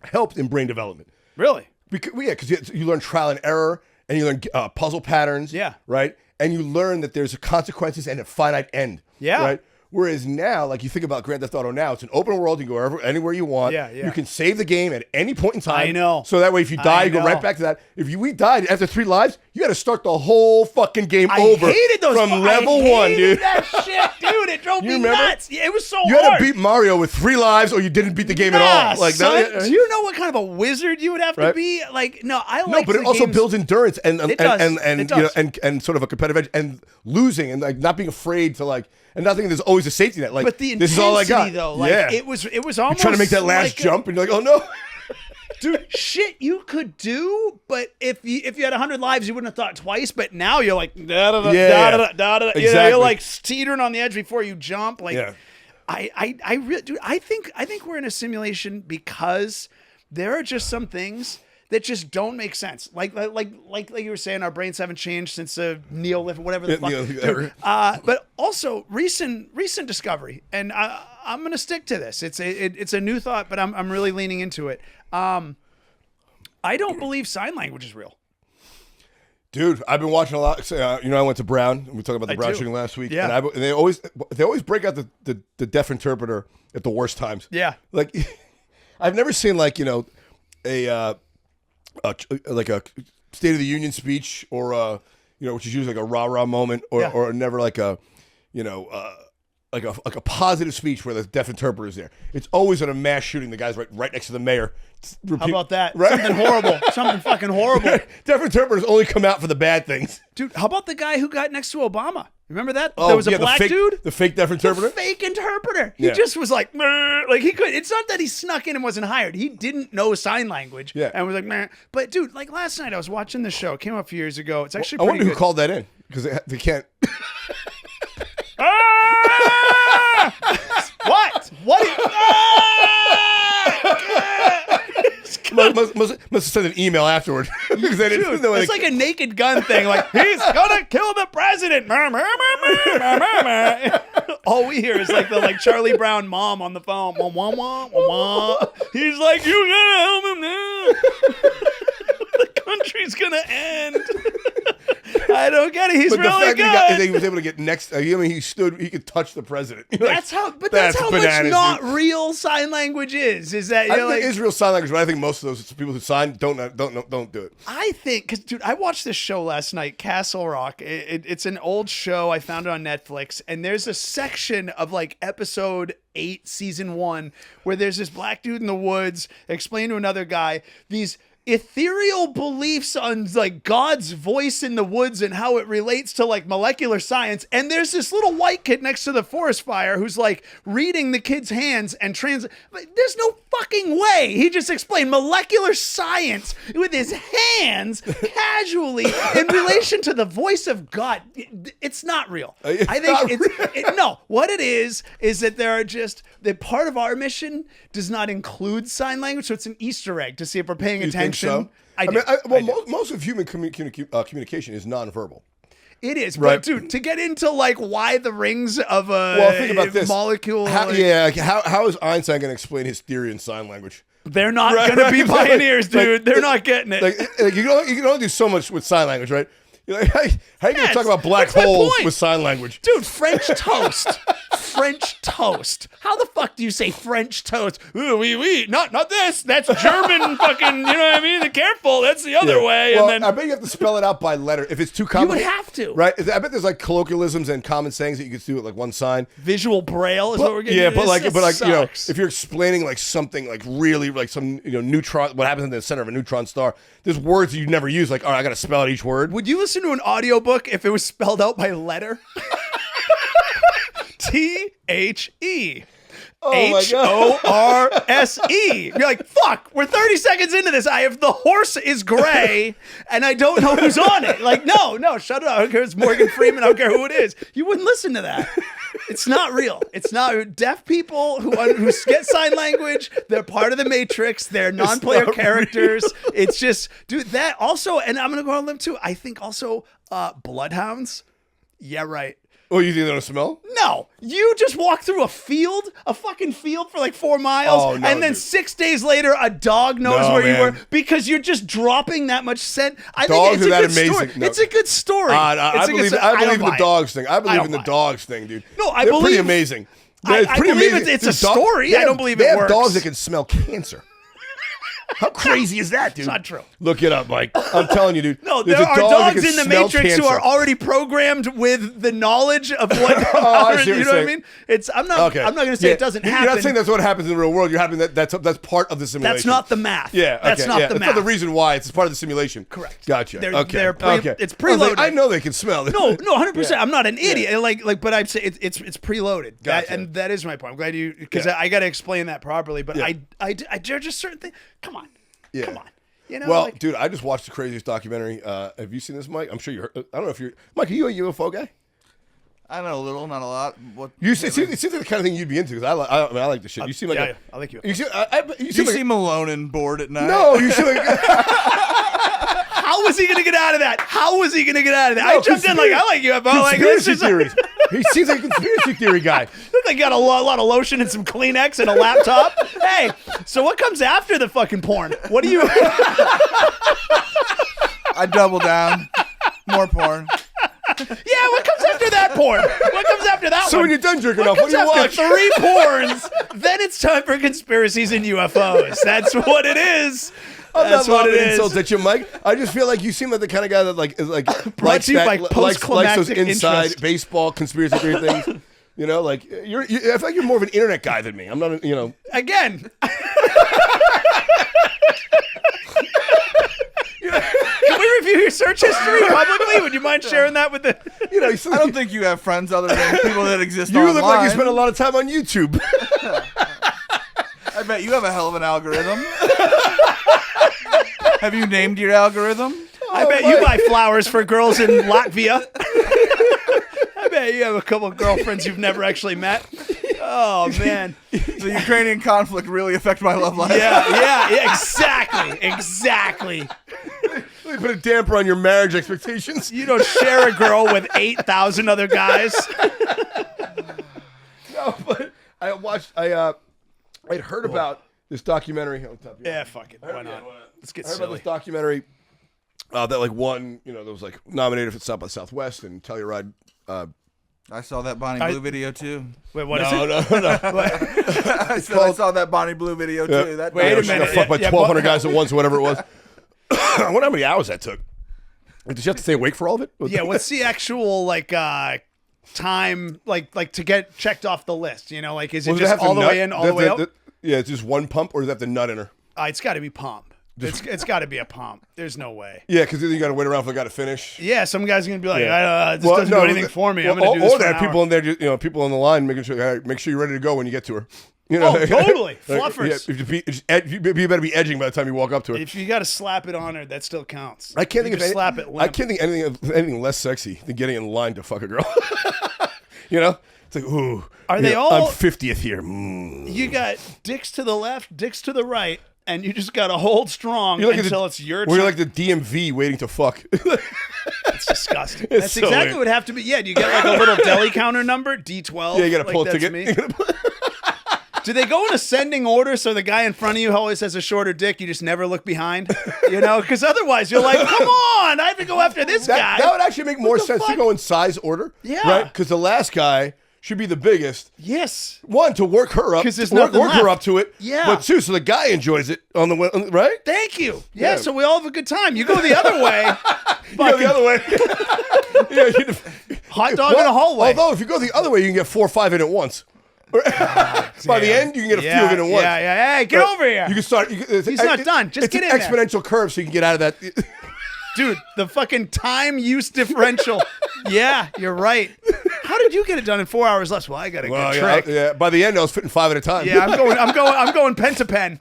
helped in brain development. Really? Because you learn trial and error, and you learn puzzle patterns. Yeah. Right. And you learn that there's consequences and a finite end. Yeah. Right. Whereas now, like you think about Grand Theft Auto now, it's an open world. You can go anywhere you want. Yeah. You can save the game at any point in time. I know. So that way, if you die, you go right back to that. If we died after 3 lives, you got to start the whole fucking game over. I hated those from level 1, dude. That shit, dude. It drove me nuts. Yeah, it was so hard. You had to beat Mario with 3 lives, or you didn't beat the game at all. Like son, do you know what kind of a wizard you would have to be? Like, no, I like. No, but it also builds endurance and it does. and sort of a competitive edge and losing and like not being afraid to like. And not thinking there's always a safety net. Like, but the this is all I got. Though, like, it was almost. You're trying to make that last jump, and you're like, oh no, dude, shit, you could do. But if you had 100 lives, you wouldn't have thought twice. But now you're like, da da da da da da da. Exactly. You're like teetering on the edge before you jump. Like, dude, I think we're in a simulation because there are just some things that just don't make sense. Like you were saying, our brains haven't changed since the Neolithic, whatever the fuck. Dude, but also recent discovery, and I'm gonna stick to this. It's a new thought, but I'm really leaning into it. I don't believe sign language is real. Dude, I've been watching a lot. I went to Brown. We talked about the Brown shooting last week. Yeah. And they always break out the deaf interpreter at the worst times. Yeah. Like, I've never seen like a State of the Union speech or which is usually like a rah-rah moment or never like a like a positive speech where the deaf interpreter is there. It's always at a mass shooting. The guy's right next to the mayor. How about that? Right? Something horrible. Something fucking horrible. Deaf interpreters only come out for the bad things. Dude, how about the guy who got next to Obama? Remember that? Oh, there was a black dude? The fake deaf interpreter? The fake interpreter. He just was like he could. It's not that he snuck in and wasn't hired. He didn't know sign language. Yeah. And was like, meh. But dude, like last night I was watching the show. It came up a few years ago. It's actually I pretty wonder good. who called that in. Because they can't... What? Must have sent an email afterward. Because they didn't Dude, know it's like a Naked Gun thing. Like, he's gonna kill the president. All we hear is like the Charlie Brown mom on the phone. Wah, wah, wah, wah, wah. He's like, you gotta help him now. The country's gonna end. I don't get it. He's but really the fact good. he was able to get next. I mean, he could touch the president. That's how much not real sign language is. Is that I think it is real sign language, but I think most of those people who sign don't do it. I think because dude, I watched this show last night, Castle Rock. It's an old show. I found it on Netflix, and there's a section of like episode 8, season 1, where there's this black dude in the woods explain to another guy these ethereal beliefs on like God's voice in the woods and how it relates to like molecular science. And there's this little white kid next to the forest fire who's like reading the kid's hands and there's no fucking way. He just explained molecular science with his hands casually in relation to the voice of God. It's not real. I think no, what it is that there are just that part of our mission does not include sign language. So it's an Easter egg to see if we're paying attention. So? I do. Most of human communication is nonverbal. It is, right? But dude, to get into like why the rings of think about this. molecule, how is Einstein going to explain his theory in sign language? They're not going to be pioneers, dude. They're not getting it. You can only do so much with sign language, right? You're like, how are you going to talk about black holes with sign language? Dude, French toast. French toast. How the fuck do you say French toast? Ooh, oui. Not this. That's German fucking, you know what I mean? Careful. That's the other way. Well, and then I bet you have to spell it out by letter. If it's too complicated. You would have to. Right? I bet there's like colloquialisms and common sayings that you could do with like one sign. Visual braille is what we're getting. Yeah, but like sucks. if you're explaining like something like really like some neutron, what happens in the center of a neutron star, there's words that you never use. Like, all right, I got to spell out each word. Would you listen to an audiobook if it was spelled out by letter? THE. HORSE. You're like, fuck, we're 30 seconds into this. The horse is gray and I don't know who's on it. Like, no, shut it up. I don't care if it's Morgan Freeman. I don't care who it is. You wouldn't listen to that. It's not real. It's not. Deaf people who get sign language, they're part of the Matrix. They're non-player characters. Real. It's just, dude, that also, and I'm going to go on a limb too. I think also bloodhounds. Yeah, right. Oh, you think they don't smell? No, you just walk through a fucking field for like 4 miles, Oh, no, and then dude. 6 days later, a dog knows No, where you man. were because you're just dropping that much scent. I Dogs think it's are a that good story. amazing. No. It's a good story. I It's a good believe story. I don't believe in the buy it. dogs thing. I believe don't in the buy it. dogs thing, dude. No, I They're pretty believe- amazing. I It's pretty believe amazing. it's a Dude, story. I don't believe it they have works. dogs that can smell cancer. How crazy is that, dude? It's not true. Look it up, Mike. I'm telling you, dude. No, There's there a are dog that dogs can in the smell Matrix who cancer. are already programmed with the knowledge of what. I see what you you're know what I saying. mean? It's. I'm not. Okay. I'm not going to say Yeah. it doesn't You're happen. not saying that's what happens in the real world. You're having that's part of the simulation. That's not the math. Yeah, That's okay, not yeah. the It's math. not the reason why. It's part of the simulation. Correct. Gotcha. They're- okay. they're pre- okay. it's I was like, preloaded. I know they can smell. No, 100%. Yeah. I'm not an idiot. Like, but I'd say it's preloaded. Gotcha. And that is my point. I'm glad you because Yeah. I got to explain that properly. But Yeah. I there are just certain things. Come on. Yeah. Come on. You know. Well, like, dude, I just watched the craziest documentary. Have you seen this, Mike? I'm sure you heard. I don't know if you're Mike. Are you a UFO guy? I know a little, not a lot. What It seems like the kind of thing you'd be into. Because I mean, I like the shit. You seem like yeah, I like you. You seem, you you seem like seem alone and bored at night. no. You seem like How was he going to get out of that? How was he going to get out of that? No, I jumped in like I like UFO. Like let's conspiracy just theories. He seems like a conspiracy theory guy. look like you got a lot of lotion and some Kleenex and a laptop. Hey, so what comes after the fucking porn? What do you? I double down. More porn. Yeah, what comes after that porn? What comes after that So one? when you're done jerking What off, what comes do you after watch? 3 porns? Then it's time for conspiracies and UFOs. That's what it is. I'm That's not what it lobbing is. insults at you, Mike. I just feel like you seem like the kind of guy that is likes to you that, by likes post-climactic those inside interest. baseball conspiracy theory things. You know, like I feel like you're more of an internet guy than me. I'm not, you know. Again. Can we review your search history publicly? Would you mind sharing that with the? You know, I don't think you have friends other than people that exist you online. look like you spend a lot of time on YouTube. I bet you have a hell of an algorithm. Have you named your algorithm? I bet you buy flowers for girls in Latvia. I bet you have a couple of girlfriends you've never actually met. Oh man. The Ukrainian conflict really affect my love life. Yeah, exactly. Let me put a damper on your marriage expectations. You don't share a girl with 8,000 other guys. No, but I'd heard about this documentary. On top of you. Yeah, fuck it. Why not? Let's get I heard about silly. this documentary that like won, you know, that was like nominated for South by Southwest and Telluride. I saw that Bonnie Blue video too. Wait, what is No, it? no, no. I saw that Bonnie Blue video too. That Wait a She got minute. fucked by Yeah, 1,200 guys at once, or whatever it was. I wonder how many hours that took. Did you have to stay awake for all of it? Yeah, what's the actual like time like to get checked off the list? You know, like is it Was just all the way in, all the way out? Yeah, it's just one pump, or does it have the nut in her? It's got to be pump. It's got to be a pump. There's no way. Yeah, because then you got to wait around for the guy to finish. Yeah, some guy's gonna be like, Yeah. this doesn't do anything for me. I'm gonna do this Or for there an are people hour. in there, just, you know, people on the line making sure, hey, make sure you're ready to go when you get to her. You know, Oh, totally. Like, Fluffers. Yeah, you better be edging by the time you walk up to her. If you got to slap it on her, that still counts. I can't You think of just slap it. I Limp. can't think of anything less sexy than getting in line to fuck a girl. You know, it's like, ooh, Are they you know, all- I'm 50th here. Mm. You got dicks to the left, dicks to the right, and you just got to hold strong You're like until it's your We're turn. like the DMV waiting to fuck. It's disgusting. It's That's so exactly weird. what would have to be. Yeah, do you get like a little deli counter number, D12? Yeah, you got to like pull a that's ticket. me? You gotta pull- Do they go in ascending order so the guy in front of you always has a shorter dick? You just never look behind, you know? Because otherwise you're like, come on, I have to go after this guy. That would actually make more the sense to fuck? go in size order. Yeah. Right? Because the last guy should be the biggest. Yes. One, to work her up. 'Cause there's work nothing her left. up to it. Yeah. But two, so the guy enjoys it on the way, right? Thank you. Yeah, Yeah. so we all have a good time. You go the other way. You go the other way. Yeah, Hot dog in the hallway. Although, if you go the other way, you can get 4 or 5 in at once. By the end, you can get a few of it at once. Yeah. Hey, get over here. You can start. He's not done. Just it's get an in there. exponential curve, so you can get out of that. Dude, the fucking time use differential. Yeah, you're right. How did you get it done in 4 hours less? Well, I got a Well, good yeah, trick. yeah. By the end, I was fitting 5 at a time. Yeah, I'm going pen to pen.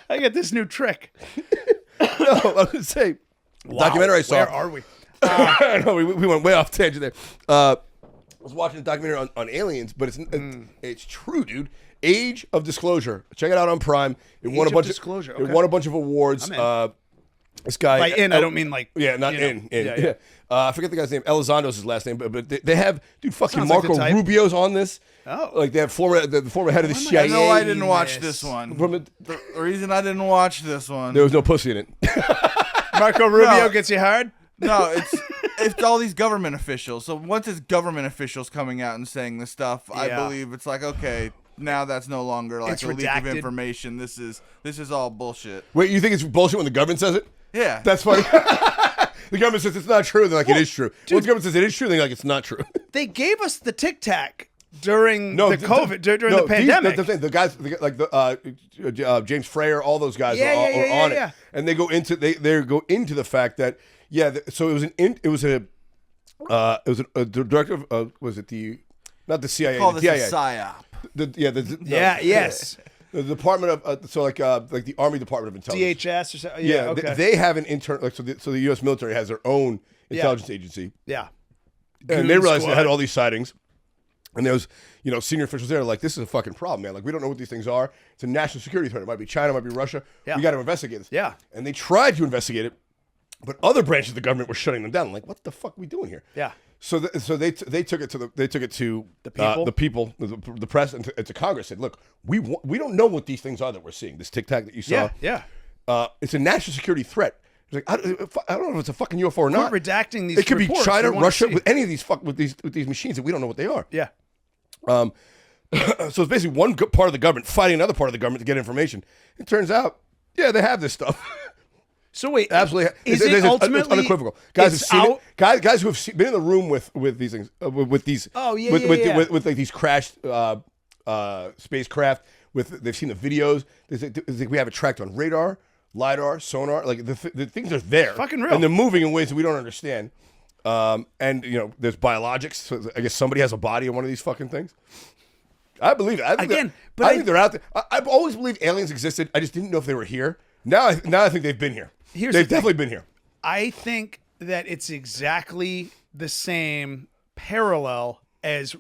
I get this new trick. No, I was gonna say, documentary I saw. Where are we? I know we went way off tangent there. I was watching a documentary on aliens, but it's true, dude. Age of Disclosure. Check it out on Prime. It won a of bunch Disclosure, It okay. won a bunch of awards. I'm in. This guy. By in, I don't mean like. Yeah, not in. Yeah. I forget the guy's name. Elizondo's his last name, but they have fucking Sounds like the Marco type. Rubio's on this. Oh. Like they have the former head of the CIA. I know I didn't watch this one. From The reason I didn't watch this one. there was no pussy in it. Marco Rubio No. gets you hard? No, it's all these government officials. So once it's government officials coming out and saying this stuff, I Yeah. believe it's like, okay, now that's no longer like It's a leak of redacted. information. This is all bullshit. Wait, you think it's bullshit when the government says it? Yeah. That's funny. The government says it's not true. They're like, it is true. Once the government says it is true, they're like, it's not true. They gave us the Tic Tac during No, the COVID, during the pandemic. That's the thing. The guys, like James Frayer, all those guys Yeah, are yeah, on yeah. it, and they go into the fact that so it was a director of was it the not the CIA, Call the this DIA. a psyop. Yes. the Department of so like the Army Department of Intelligence. DHS or something. Yeah, Okay. they have an internal so the U.S. military has their own intelligence agency, yeah. and they realized Squad. they had all these sightings. And there was, senior officials there like, this is a fucking problem, man. Like, we don't know what these things are. It's a national security threat. It might be China, it might be Russia. Yeah. We got to investigate this. Yeah. And they tried to investigate it, but other branches of the government were shutting them down. Like, what the fuck are we doing here? Yeah. So they took it to the people, the press, and to Congress. Said, look, we don't know what these things are that we're seeing. This Tic Tac that you saw. Yeah. It's a national security threat. It's like, I don't know if it's a fucking UFO or not. Quit redacting these It could be reports. China, We wanna Russia, see. with any of these with these machines that we don't know what they are. Yeah. So it's basically one part of the government fighting another part of the government to get information. It turns out, they have this stuff. So wait, Absolutely, is it's it ultimately it's unequivocal? Guys have it's seen out? it. Guys who have been in the room with these things, with these. Oh, yeah, with like these crashed spacecraft. They've seen the videos. We have it tracked on radar, lidar, sonar. Like the things are there, Fucking real. and they're moving in ways that we don't understand. And there's biologics. So I guess somebody has a body in one of these fucking things. I believe it. I think they're out there. I've always believed aliens existed. I just didn't know if they were here. Now I think they've been here. Here's They've the thing. definitely been here. I think that it's exactly the same parallel as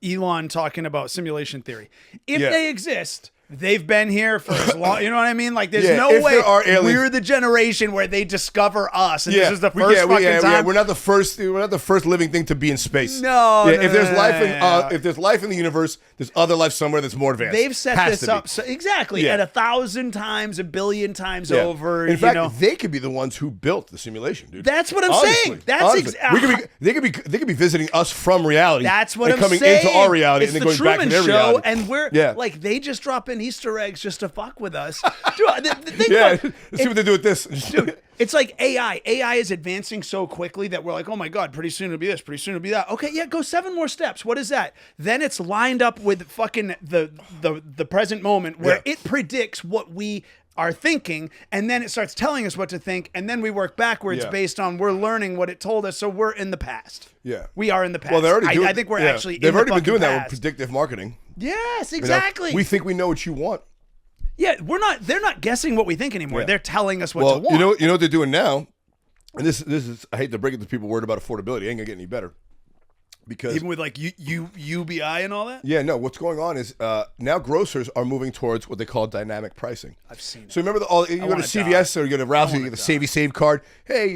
Elon talking about simulation theory. If Yeah. they exist, they've been here for as long. You know what I mean? Like, there's Yeah, no if way there are aliens- we're the generation where they discover us, and this is the first fucking time. We're not the first. We're not the first living thing to be in space. No, Yeah, no, if there's no, life no, in no. If there's life in the universe, there's other life somewhere that's more advanced. They've set Has this to be. up so, exactly Yeah. at 1,000 times, 1 billion times Yeah. over. In fact, you know, they could be the ones who built the simulation, dude. That's what I'm Honestly, saying. That's honestly. They could be visiting us from reality. That's what and I'm coming saying. into our reality It's and the then going back to Truman their Show, reality. and we're like, they just drop in Easter eggs just to fuck with us. Dude, think Yeah, about it. let's see what they do with this. Dude, it's like AI. AI is advancing so quickly that we're like, oh my God, pretty soon it'll be this, pretty soon it'll be that. Okay, yeah, go 7 more steps. What is that? Then it's lined up with fucking the present moment where Yeah. it predicts what we are thinking, and then it starts telling us what to think, and then we work backwards Yeah. based on we're learning what it told us, so we're in the past. Yeah. We are in the past. Well, they're already doing. I think we're yeah. actually They've in already the been doing fucking that with past. predictive marketing. Yes, You know? exactly. We think we know what you want. Yeah, they're not guessing what we think anymore. Yeah. They're telling us what Well, to want. you know what they're doing now, and this is I hate to break it to people worried about affordability. It ain't gonna get any better because even with like UBI and all that. yeah, no. What's going on is now grocers are moving towards what they call dynamic pricing. I've seen it. So remember you go to wanna CVS die. or you go to Ralph's, you wanna get the die. Savvy Save card. Hey,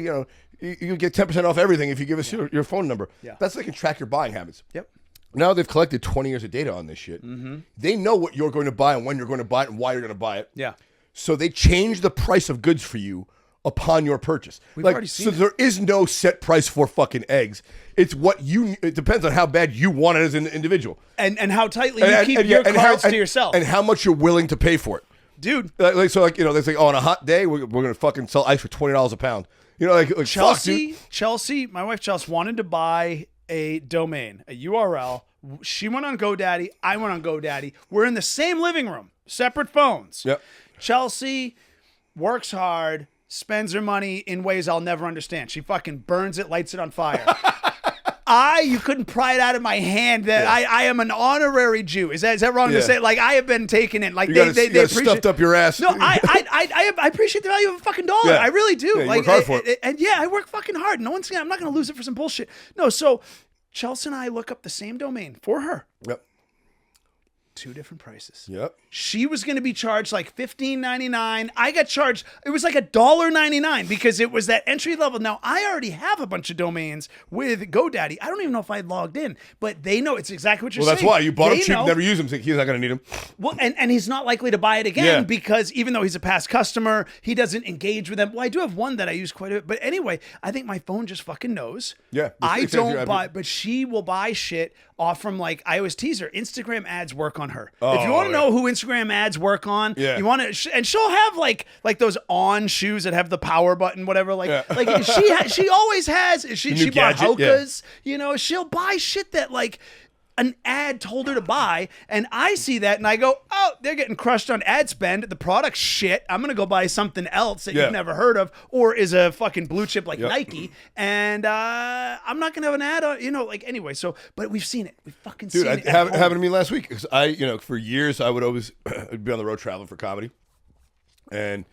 you get 10% off everything if you give us your phone number. Yeah. That's so they can track your buying habits. Yep. Now they've collected 20 years of data on this shit. Mm-hmm. They know what you're going to buy and when you're going to buy it and why you're going to buy it. Yeah. So they change the price of goods for you upon your purchase. We've already seen so it. there is no set price for fucking eggs. It's what it depends on how bad you want it as an individual. And how tightly you keep your cards to yourself. And how much you're willing to pay for it. Dude, They say, oh, on a hot day, we're going to fucking sell ice for $20 a pound. Like Chelsea, fuck, dude. my wife Chelsea wanted to buy a domain, a URL. She went on GoDaddy. I went on GoDaddy. We're in the same living room, separate phones. Yep. Chelsea works hard, spends her money in ways I'll never understand. She fucking burns it, lights it on fire. You couldn't pry it out of my hand that I am an honorary Jew. Is that wrong to say? Like, I have been taken in. Like, You they got appreciate stuffed up your ass. No, I appreciate the value of a fucking dollar. Yeah. I really do. Yeah, you like, work hard for it. And yeah, I work fucking hard. No one's I'm not gonna lose it for some bullshit. No, so Chelsea and I look up the same domain for her. Yep. 2 different prices. Yep. She was going to be charged like $15.99. I got charged. It was like $1.99 because it was that entry level. Now I already have a bunch of domains with GoDaddy. I don't even know if I logged in, but they know it's exactly what you're saying. Well, that's why you bought They him cheap, know. never use him. So he's not going to need him. Well, and he's not likely to buy it again Yeah. because even though he's a past customer, he doesn't engage with them. Well, I do have one that I use quite a bit. But anyway, I think my phone just fucking knows. Yeah. I don't buy, but she will buy shit off from like, I always tease her, Instagram ads work on her. If you want to know who Instagram ads work on, you want to, and she'll have like those On shoes that have the power button, whatever. Like, like she always has, she bought Hoka's, you know, she'll buy shit that like, an ad told her to buy, and I see that and I go, oh, they're getting crushed on ad spend. The product's shit. I'm going to go buy something else that you've never heard of or is a fucking blue chip like Nike, and I'm not going to have an ad on, you know, like anyway. So, but we've seen it. We've fucking seen it. Dude, it happened to me last week because for years I would always be on the road traveling for comedy, and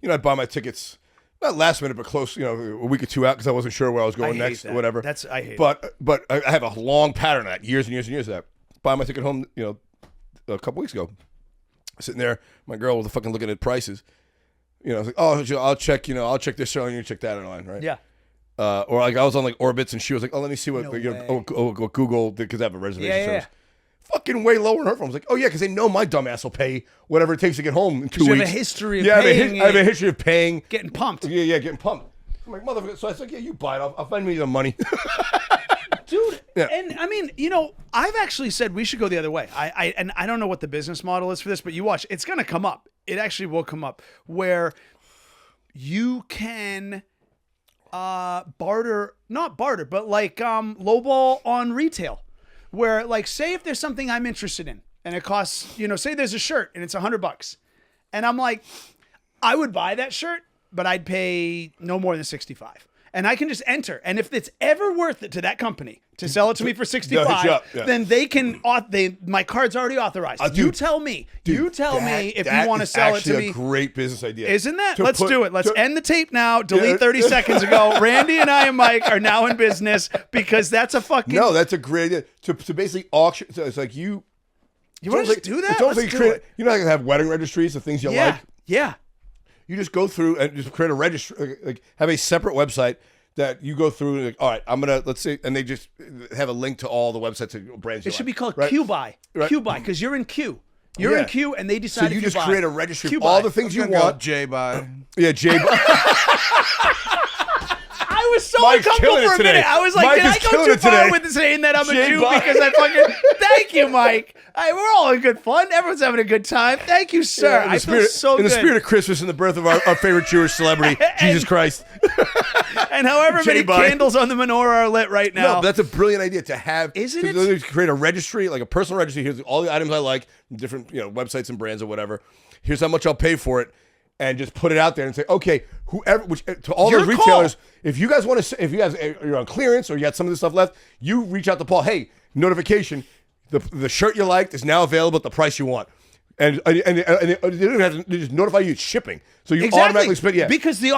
I'd buy my tickets. Not last minute, but close, a week or 2 out because I wasn't sure where I was going next or whatever. I hate it. But I have a long pattern of that, years and years and years of that. Buy my ticket home, a couple weeks ago. Sitting there, my girl was fucking looking at prices. I was like, oh, I'll check, I'll check this airline, you check that airline, right? Yeah. Or like I was on like Orbitz and she was like, oh, let me see what, Google, because I have a reservation service. Fucking way lower than her phone. I was like, oh yeah, because they know my dumbass will pay whatever it takes to get home in 2 weeks. You have a history of paying. I have a history of paying. Getting pumped. Yeah, getting pumped. I'm like, motherfucker. So I was like, yeah, you buy it. I'll find me the money. Dude, and I mean, I've actually said we should go the other way. And I don't know what the business model is for this, but you watch. It's going to come up. It actually will come up where you can not barter, but like lowball on retail. Where like, say if there's something I'm interested in and it costs, say there's a shirt and it's $100 and I'm like, I would buy that shirt, but I'd pay no more than 65 and I can just enter. And if it's ever worth it to that company to sell it to me for 65, then they can, my card's already authorized. You tell me if you want to sell it to me. That's a great business idea. Isn't that? Let's do it. Let's end the tape now. Delete 30 seconds ago. Randy and I and Mike are now in business because that's a fucking. No, that's a great idea. To basically auction. So it's like you. You want to just do that? Let's do it. You know, like have wedding registries of things you like. Yeah. You just go through and just create a registry. Like have a separate website that you go through. Like, all right, I'm gonna let's say, and they just have a link to all the websites and brands. It should be called Q-Buy. Q-Buy because you're in Q. You're in Q, and they decide. So you just create a registry of Q-Buy. all the things you want. J-Buy. Yeah, J-Buy. I was so uncomfortable for a minute. I was like, did I go too far with saying that I'm a Jew because I fucking... Thank you, Mike. We're all in good fun. Everyone's having a good time. Thank you, sir. I feel so good. In the spirit of Christmas and the birth of our favorite Jewish celebrity, Jesus Christ. And however many candles on the menorah are lit right now. No, but that's a brilliant idea to have. Isn't it? Create a registry, like a personal registry. Here's all the items I like, different websites and brands or whatever. Here's how much I'll pay for it. And just put it out there and say, okay, whoever, to all those retailers, if you guys want to, if you guys you're on clearance or you got some of this stuff left, you reach out to Paul. Hey, notification, the shirt you liked is now available at the price you want, and they don't have to, they just notify you it's shipping, so you automatically spend. Yeah, because the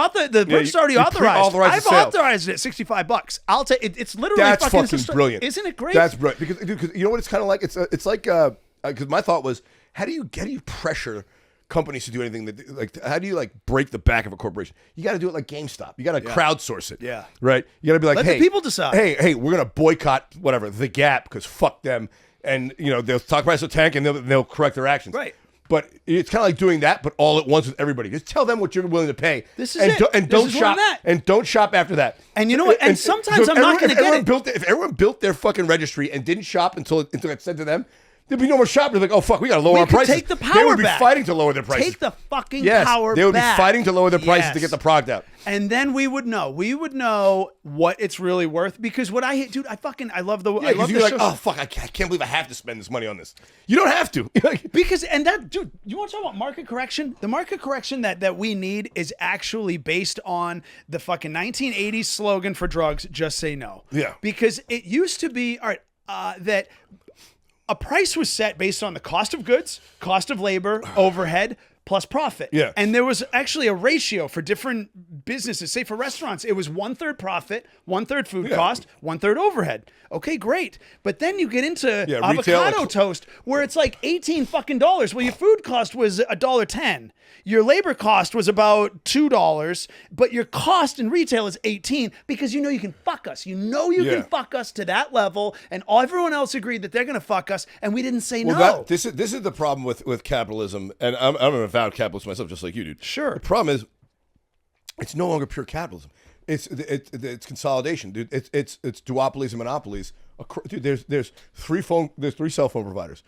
purchase already authorized. I've authorized it at $65. I'll take it. It's literally that's fucking brilliant. Isn't it great? That's brilliant because you know what it's kind of like. It's like because my thought was, how do you pressure companies to do anything that, like, how do you like break the back of a corporation? You got to do it like GameStop. You got to crowdsource it. Yeah. Right. You got to be like, let the people decide. Hey, we're gonna boycott whatever the Gap because fuck them, and they'll talk price of tank and they'll correct their actions. Right. But it's kind of like doing that, but all at once with everybody. Just tell them what you're willing to pay. This is it. And don't shop. And don't shop after that. And you know what? And sometimes I'm not going to get it. If everyone built their fucking registry and didn't shop until it said to them, there'd be no more shopping. They're like, oh, fuck, we got to lower our prices. Take the power back. They would be fighting to lower their prices. Take the fucking power back. They would be fighting to lower their prices to get the product out. And then we would know. We would know what it's really worth. Because what I hate, dude, I love the... I love you're like, oh, fuck, I can't believe I have to spend this money on this. You don't have to. Because, and that, dude, you want to talk about market correction? The market correction that we need is actually based on the fucking 1980s slogan for drugs, just say no. Yeah. Because it used to be, all right, that... A price was set based on the cost of goods, cost of labor, overhead, plus profit. Yeah. And there was actually a ratio for different businesses. Say for restaurants, it was 1/3 profit, 1/3 food cost, 1/3 overhead. Okay, great. But then you get into avocado toast where it's like $18 Well, your food cost was $1.10. Your labor cost was about $2, but your cost in retail is $18 because you know you can fuck us. You know you can fuck us to that level, and everyone else agreed that they're going to fuck us, and we didn't say no. This is the problem with capitalism, and I'm an avowed capitalist myself, just like you, dude. Sure. The problem is, it's no longer pure capitalism. It's consolidation, dude. It's duopolies and monopolies. Dude, there's three cell phone providers.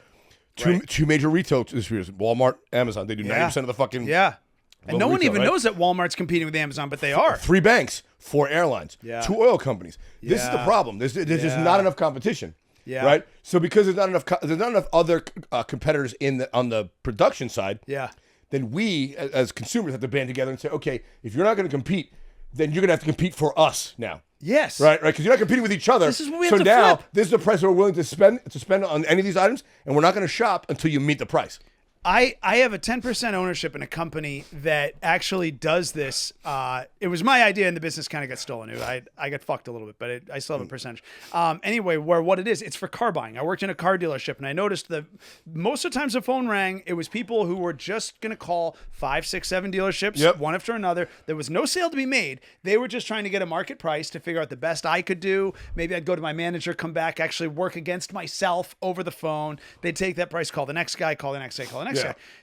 Two major retail distributors, Walmart, Amazon. They do 90% of the fucking and no one even knows that Walmart's competing with Amazon, but they are. 3 banks, 4 airlines, 2 oil companies. This is the problem. There's just not enough competition. Yeah. Right. So because there's not enough other competitors on the production side. Yeah. Then we as consumers have to band together and say, okay, if you're not going to compete, then you're going to have to compete for us now. Yes. Right. Because you're not competing with each other. This is what we so have to now flip. this is the price we're willing to spend on any of these items, and we're not going to shop until you meet the price. I have a 10% ownership in a company that actually does this. It was my idea, and the business kind of got stolen. I got fucked a little bit, but I still have a percentage. Anyway, what it is, it's for car buying. I worked in a car dealership, and I noticed that most of the times the phone rang, it was people who were just going to call 5, 6, 7 dealerships, one after another. There was no sale to be made. They were just trying to get a market price to figure out the best I could do. Maybe I'd go to my manager, come back, actually work against myself over the phone. They'd take that price, call the next guy, call the next guy, call the next guy.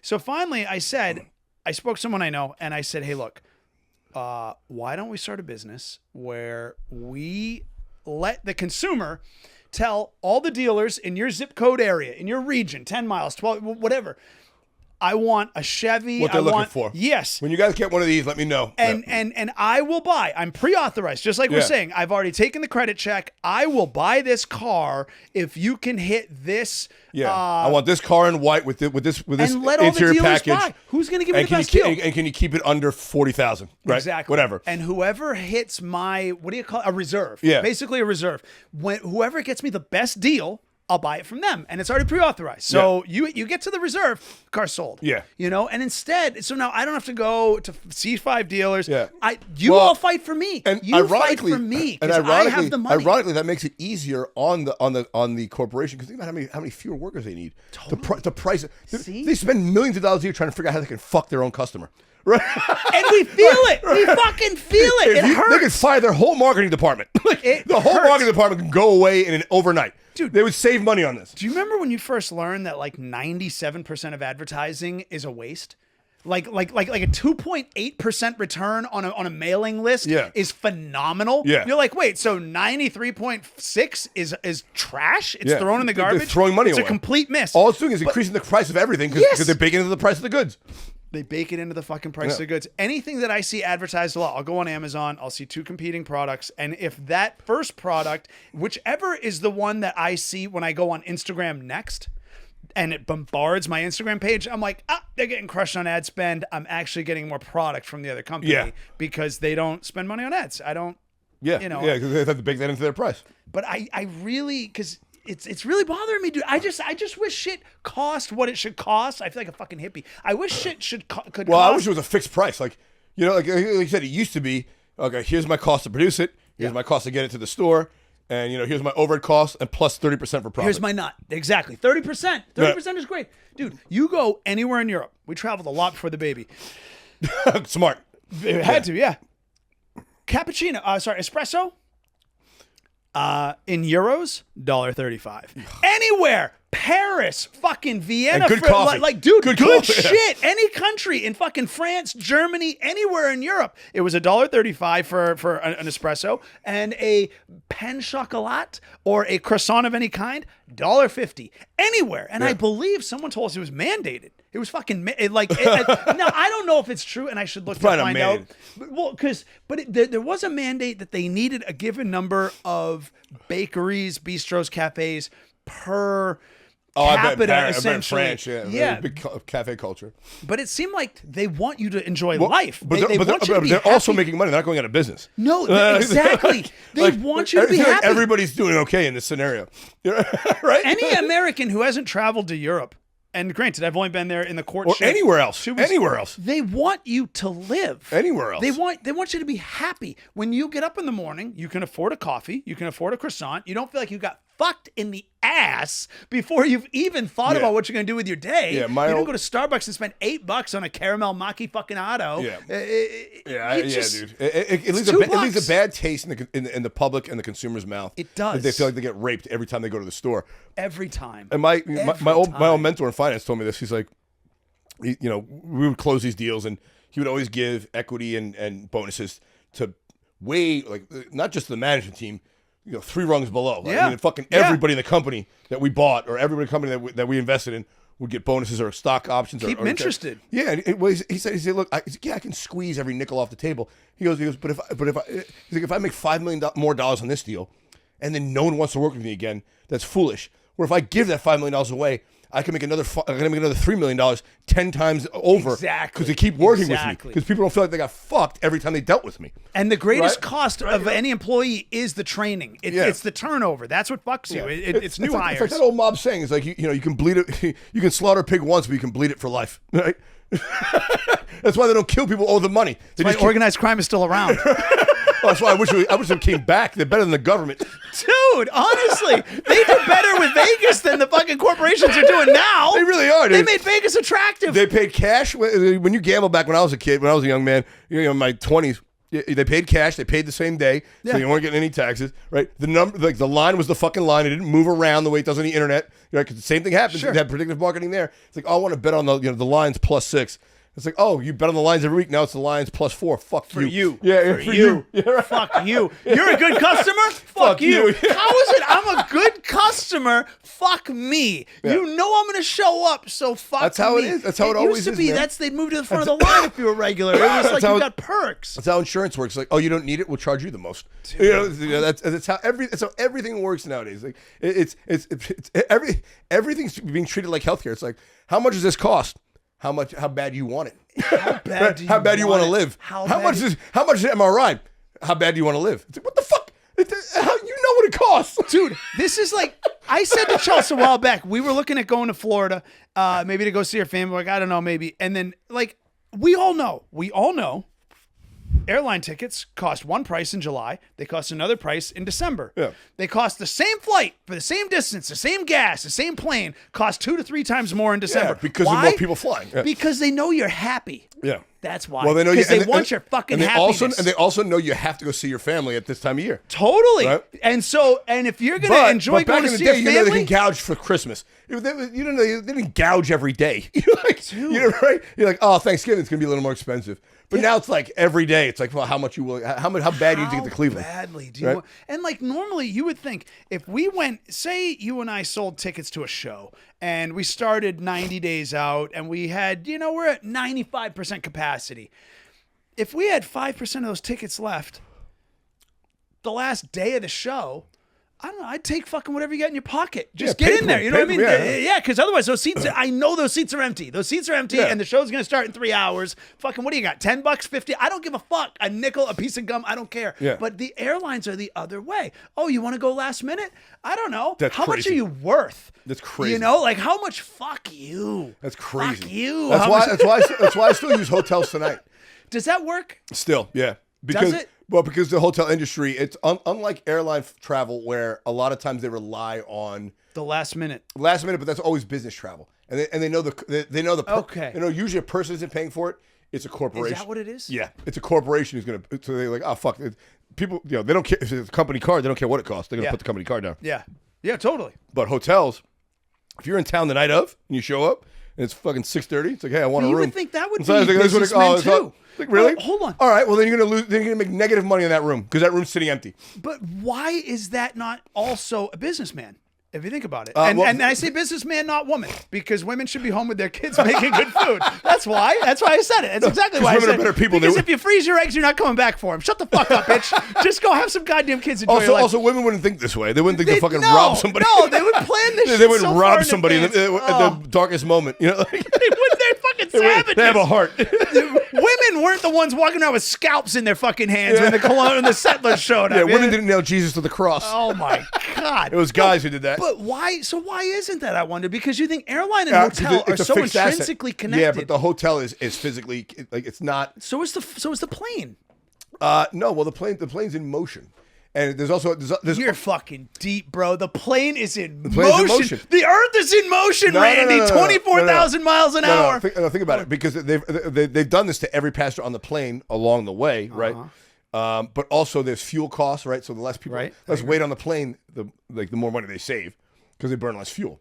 So finally I spoke to someone I know, and I said, hey, look, why don't we start a business where we let the consumer tell all the dealers in your zip code area, in your region, 10 miles, 12, whatever, I want a Chevy. What they're looking for. Yes. When you guys get one of these, let me know. And I will buy. I'm pre-authorized, just like we're saying. I've already taken the credit check. I will buy this car if you can hit this. Yeah. I want this car in white with this and let all interior the dealers package. Buy. Who's going to give me the best deal? And can you keep it under 40,000? Right. Exactly. Whatever. And whoever hits my, what do you call it? A reserve. Yeah. Basically a reserve. Whoever gets me the best deal, I'll buy it from them, and it's already pre-authorized. So you get to the reserve, car sold. Yeah. You know, and instead, so now I don't have to go to C5 dealers. Yeah. You all fight for me. And you fight for me because I have the money. Ironically, that makes it easier on the corporation, because think about how many fewer workers they need. Totally. The price. See? They spend millions of dollars a year trying to figure out how they can fuck their own customer. Right. And we feel it. We fucking feel it. It hurts. They could fire their whole marketing department. The whole marketing department can go away in an overnight. Dude, they would save money on this. Do you remember when you first learned that like 97% of advertising is a waste? Like a 2.8% return on a mailing list is phenomenal. Yeah. You're like, wait, so 93.6 is trash? It's thrown in the garbage? They're throwing money away. It's a complete miss. All it's doing is increasing the price of everything because they're baking into the price of the goods. They bake it into the fucking price of the goods. Anything that I see advertised a lot, I'll go on Amazon, I'll see 2 competing products, and if that first product, whichever is the one that I see when I go on Instagram next, and it bombards my Instagram page, I'm like, they're getting crushed on ad spend. I'm actually getting more product from the other company because they don't spend money on ads. I don't, because they have to bake that into their price. But I really, because it's really bothering me, dude. I just wish shit cost what it should cost. I feel like a fucking hippie. I wish shit could Well, cost. I wish it was a fixed price. Like you said, it used to be, okay, here's my cost to produce it. Here's my cost to get it to the store. And, here's my overhead cost and plus 30% for profit. Here's my nut. Exactly. 30%. 30% is great. Dude, you go anywhere in Europe. We traveled a lot before the baby. Smart. It had to, yeah. Cappuccino, espresso, in euros, $1.35. Anywhere. Paris, fucking Vienna, and good coffee. Dude, good coffee. Shit. Any country in fucking France, Germany, anywhere in Europe, it was $1.35 for an espresso, and a pain chocolat or a croissant of any kind, $1.50 anywhere. And I believe someone told us it was mandated. It was fucking now I don't know if it's true, and I should look to find out. Well, there was a mandate that they needed a given number of bakeries, bistros, cafes per capita, essentially. France, big cafe culture. But it seemed like they want you to enjoy life. But they're also making money. They're not going out of business. No, exactly. They want you to be happy. Everybody's doing okay in this scenario, right? Any American who hasn't traveled to Europe And granted, I've only been there in the court or anywhere else. Anywhere else. They want you to live. Anywhere else. They want you to be happy. When you get up in the morning, you can afford a coffee, you can afford a croissant. You don't feel like you got fucked in the ass before you've even thought about what you're going to do with your day. Yeah, you don't go to Starbucks and spend $8 on a caramel macchiato. Yeah, dude. It leaves a bad taste in the public and the consumer's mouth. It does. They feel like they get raped every time they go to the store. Every time. And my old mentor in finance told me this. He's like, we would close these deals, and he would always give equity and bonuses to not just the management team. 3 rungs below. Yeah. I mean, fucking everybody in the company that we bought or everybody in the company that we invested in would get bonuses or stock options. Keep them interested. Yeah. And he said, look, I can squeeze every nickel off the table. He goes, but if I make $5 million more on this deal, and then no one wants to work with me again, that's foolish. Or if I give that $5 million away, I can make another $3 million 10 times over. Exactly. Because they keep working with me. Because people don't feel like they got fucked every time they dealt with me. And the greatest cost of any employee is the training. It's the turnover. That's what fucks you. It's new hires. It's like that old mob saying. It's like you can bleed it. You can slaughter a pig once, but you can bleed it for life. Right? That's why they don't kill people over the money. That's why organized crime is still around. That's why I wish they came back. They're better than the government. Dude, honestly, they do better with Vegas than the fucking corporations are doing now. They really are, dude. They made Vegas attractive. They paid cash. When you gamble back when I was a kid, when I was a young man, in my 20s, they paid cash. They paid the same day, so you weren't getting any taxes, right? The line was the fucking line. It didn't move around the way it does on the internet. Because the same thing happens. Sure. They had predictive marketing there. It's like, I want to bet on the lines +6. It's like, oh, you bet on the Lions every week. Now it's the Lions +4. Fuck for you. Yeah, for you. Yeah, right. Fuck you. You're a good customer? Fuck you. How is it I'm a good customer? Fuck me. Yeah. You know I'm going to show up, so fuck me. That's how it is. That's how it always is, used to be. Man. They moved to the front of the line if you were regular. It was like you got perks. That's how insurance works. Like, oh, you don't need it? We'll charge you the most. That's how everything works nowadays. Like, everything's being treated like healthcare. It's like, how much does this cost? How bad you want it? How bad do you want to live? How much is MRI? How bad do you want to live? It's like, what the fuck? You know what it costs. Dude, this is like, I said to Chelsea a while back, we were looking at going to Florida, maybe to go see our family. Like, I don't know, maybe. And then, like, we all know, airline tickets cost one price in July. They cost another price in December. Yeah. They cost the same flight for the same distance, the same gas, the same plane, cost 2 to 3 times more in December. Yeah, because of more people flying. Yeah. Because they know you're happy. Yeah. That's why. Well, they know because they want your fucking happiness. And they also know you have to go see your family at this time of year. Totally. Right? And if you're going to enjoy going to see your family. You know they can gouge for Christmas. You don't know they didn't gouge every day. You're like, right? You're like, oh, Thanksgiving, it's going to be a little more expensive. But now it's like every day. It's like, well, how bad do you need to get to Cleveland? How badly do you want? And like normally you would think if we went, say you and I sold tickets to a show and we started 90 days out and we had, we're at 95% capacity. If we had 5% of those tickets left the last day of the show, I don't know. I'd take fucking whatever you got in your pocket. Just get in there. You know what I mean? Yeah, because otherwise those seats, I know those seats are empty. Those seats are empty and the show's going to start in 3 hours. Fucking what do you got? $10, $50? I don't give a fuck. A nickel, a piece of gum. I don't care. Yeah. But the airlines are the other way. Oh, you want to go last minute? I don't know. That's how crazy. much are you worth? That's crazy. Like how much? Fuck you. That's crazy. Fuck you. That's why I still use hotels tonight. Does that work? Still, yeah. Does it? Well, because the hotel industry, it's unlike airline travel where a lot of times they rely on the last minute, but that's always business travel, and they know okay. Usually a person isn't paying for it; it's a corporation. Is that what it is? Yeah, it's a corporation who's gonna. So they're like, oh fuck, people, they don't care if it's a company card. They don't care what it costs. They're gonna put the company card down. Yeah, totally. But hotels, if you're in town the night of and you show up and it's fucking 6:30, it's like, hey, I want a room. You would think that would be businessmen too. Like, really? Hold on. All right. Well, then you're gonna lose. Then you're gonna make negative money in that room because that room's sitting empty. But why is that not also a businessman? If you think about it, and I say businessman, not woman, because women should be home with their kids making good food. That's why. That's why I said it. That's exactly why I said it. Women are better people. Because if you freeze your eggs, you're not coming back for them. Shut the fuck up, bitch. Just go have some goddamn kids enjoy your life. Also, women wouldn't think this way. They wouldn't think to fucking rob somebody. No, they would plan this. They would rob somebody at the darkest moment. They would. They're fucking savages. They have a heart. Women weren't the ones walking around with scalps in their fucking hands when the settlers showed up. Yeah, women didn't nail Jesus to the cross. Oh my God. It was guys who did that. But why? So why isn't that? I wonder, because you think airline and hotel are it's a so fixed asset. intrinsically connected. Yeah, but the hotel is physically like it's not. So is the plane. No, well the plane's in motion, and there's You're fucking deep, bro. The plane is in plane's in motion. motion. The Earth is in motion, No, no, no, Randy. no, no, no. 24,000 miles an hour. Think about it, because they've done this to every passenger on the plane along the way, right? But also there's fuel costs, right? So the less people, less weight on the plane, the more money they save because they burn less fuel.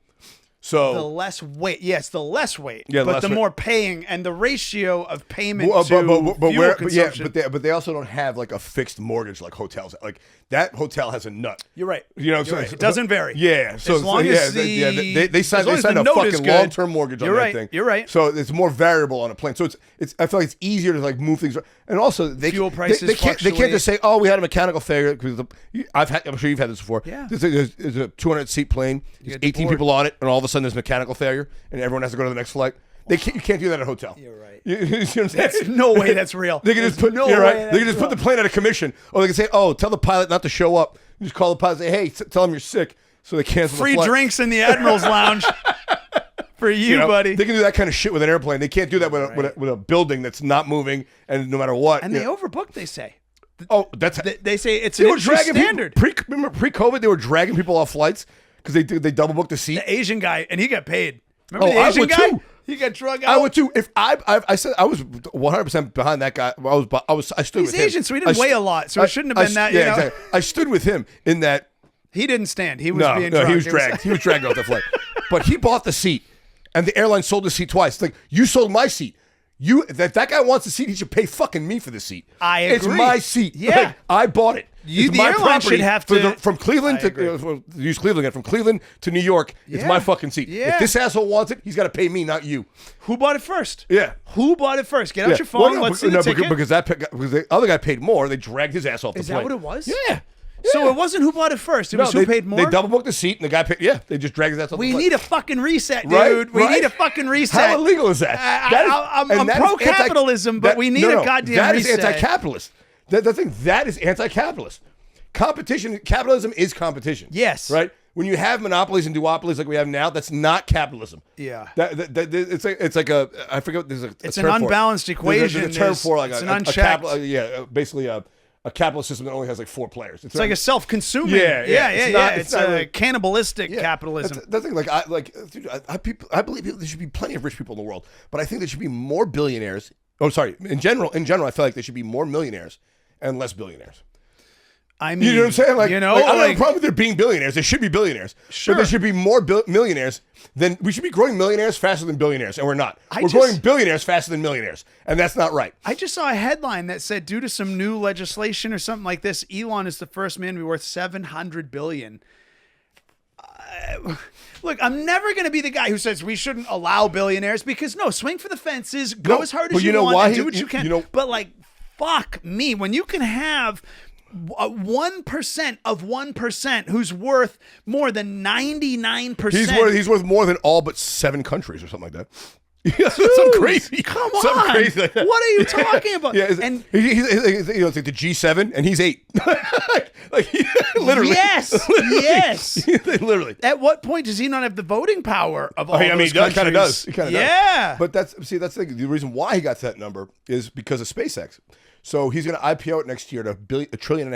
So the less weight, yes, the less weight, Yeah, but less the weight. more paying, and the ratio of payment to fuel consumption. but they also don't have like a fixed mortgage like hotels. Like that hotel has a nut. You're right. You know, You're right. It doesn't vary. Yeah, so as long as they signed as long as a the note is fucking good. long-term mortgage on You're that right. thing. You're right. So it's more variable on a plane. So it's I feel like it's easier to like move things, and also Fuel prices they can't fluctuate. just say, oh, we had a mechanical failure because I'm sure you've had this before. Yeah. There's a 200-seat plane, there's 18 people on it, and all of a sudden there's mechanical failure, and everyone has to go to the next flight. You can't do that at a hotel. You're right. You know what I'm saying? That's no way that's real. They can just put no you're way right. that's They can just put real. the plane out of commission, or they can say, "Oh, tell the pilot not to show up." You just call the pilot, and say, "Hey, tell them you're sick," so they cancel Free the flight. drinks in the Admiral's Lounge for you, buddy. They can do that kind of shit with an airplane. They can't do that with a building that's not moving, and no matter what. And they overbook, they say. Oh, that's They say it's they an were industry dragging standard. Remember pre-COVID, they were dragging people off flights because they double booked a seat. The Asian guy, and he got paid. Remember Oh, the I Asian would guy? too. He got drug out. I would too. If I said I was 100% behind that guy. I stood He's with Asian, him. so he didn't weigh a lot, so it shouldn't have been that. Yeah, You know? exactly. I stood with him in that. He didn't stand. He was being No, drugged. he was dragged. He was dragged off the flight. But he bought the seat, and the airline sold the seat twice. It's like, you sold my seat. That guy wants the seat, he should pay fucking me for the seat. I agree. It's my seat. Yeah. Like, I bought it. It's The my airline property should have to. from Cleveland I agree. to use Cleveland again. From Cleveland to New York, it's Yeah. my fucking seat. Yeah. If this asshole wants it, he's got to pay me, not you. Who bought it first? Yeah. Who bought it first? Get out Yeah. your phone. Well, no, let's see the ticket. because the other guy paid more. They dragged his ass off the Is plane. that what it was? Yeah. So Yeah. it wasn't who bought it first. It was No, who paid more. They double booked the seat, and the guy paid. Yeah, they just dragged his ass off We the plane. need a fucking reset, dude. Right? We Right? need a fucking reset. How illegal is that? I'm pro-capitalism, but we need a goddamn reset. That is anti-capitalist. The thing, that is anti-capitalist. Capitalism is competition. Yes. Right? When you have monopolies and duopolies like we have now, that's not capitalism. Yeah. It's like a, I forget, there's a It's term an for it. unbalanced equation. There's a term for like it's an a unchecked. basically a capitalist system that only has like 4 players. It's like a self-consuming. Yeah, yeah. It's not a like- cannibalistic capitalism. That's the thing. Dude, I believe there should be plenty of rich people in the world, but I think there should be more billionaires. Oh, sorry. In general, I feel like there should be more millionaires and less billionaires. I mean, You know what I'm saying? Like, you know, I don't have a like, problem with there being billionaires. There should be billionaires. Sure. But there should be more millionaires than we should be growing millionaires faster than billionaires, and we're not. We're growing billionaires faster than millionaires, and that's not right. I just saw a headline that said, due to some new legislation or something like this, Elon is the first man to be worth $700 billion. Look, I'm never going to be the guy who says we shouldn't allow billionaires, because no, swing for the fences, go No, as hard but as you you know want, why and he- do what you can. you know- But like, fuck me, when you can have 1% of 1% who's worth more than 99%. He's worth more than all but 7 countries or something like that. Yeah, some crazy. Come something on. crazy like that. What are you talking about? Yeah, and he's it's like the G7, and he's 8. Literally. Yes. Literally. At what point does he not have the voting power of all I mean, those he kind of countries? does. He kind of Yeah. does. But that's the reason why he got to that number is because of SpaceX. So he's going to IPO it next year at $1.5 trillion.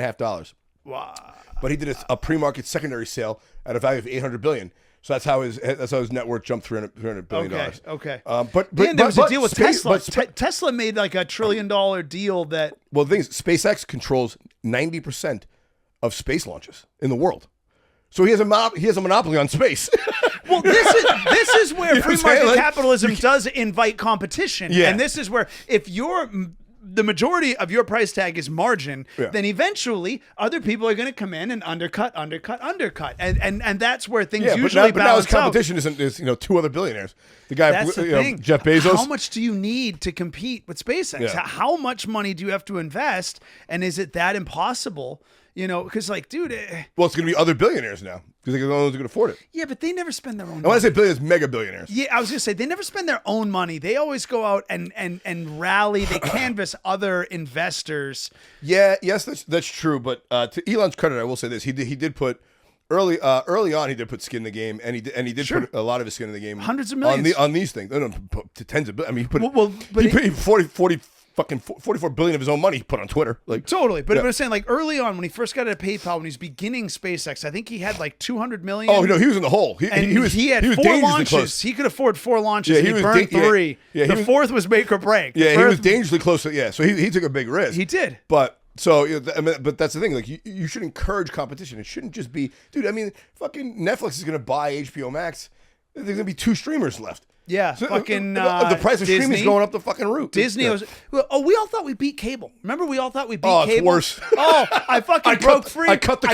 Wow. But he did a pre-market secondary sale at a value of $800 billion. So that's how his net worth jumped $300 billion. Okay. But Man, there was a deal with Tesla. But Tesla made like $1 trillion deal that. well, the thing is, SpaceX controls 90% of space launches in the world. So he has a monopoly on space. Well, this is where free what I'm saying? market Like, capitalism does invite competition. Yeah. And this is where if the majority of your price tag is margin, then eventually other people are going to come in and undercut. And that's where things usually but now his balance out. competition is 2 other billionaires. The guy, That's the thing. Jeff Bezos. How much do you need to compete with SpaceX? Yeah. How much money do you have to invest? And is it that impossible? Because like, dude. Well, it's going to be other billionaires now because they're the only ones who can afford it. Yeah, but they never spend their own And when I money. say billionaires, mega billionaires. Yeah, I was going to say, they never spend their own money. They always go out and rally. They canvass other investors. Yeah, yes, that's true. But to Elon's credit, I will say this: he did put early on he did put skin in the game, and he did put a lot of his skin in the game. Hundreds of millions on these things. No, to tens of billions. I mean, but he put 44 billion of his own money he put on Twitter. Like totally. But I'm saying, like, early on when he first got into PayPal, when he was beginning SpaceX, I think he had like 200 million. Oh no, he was in the hole. He had 4 launches. Close. He could afford 4 launches. Yeah, he burned 3. Yeah, the 4th was make or break. Yeah, he was dangerously close. So he took a big risk. He did. But but that's the thing. Like you should encourage competition. It shouldn't just be, dude. I mean, fucking Netflix is gonna buy HBO Max. There's gonna be 2 streamers left. Yeah, so, fucking the price of streaming is going up the fucking roof. Disney was. We all thought we beat cable. Remember, we all thought we beat cable. It's worse. I fucking broke free. I cut the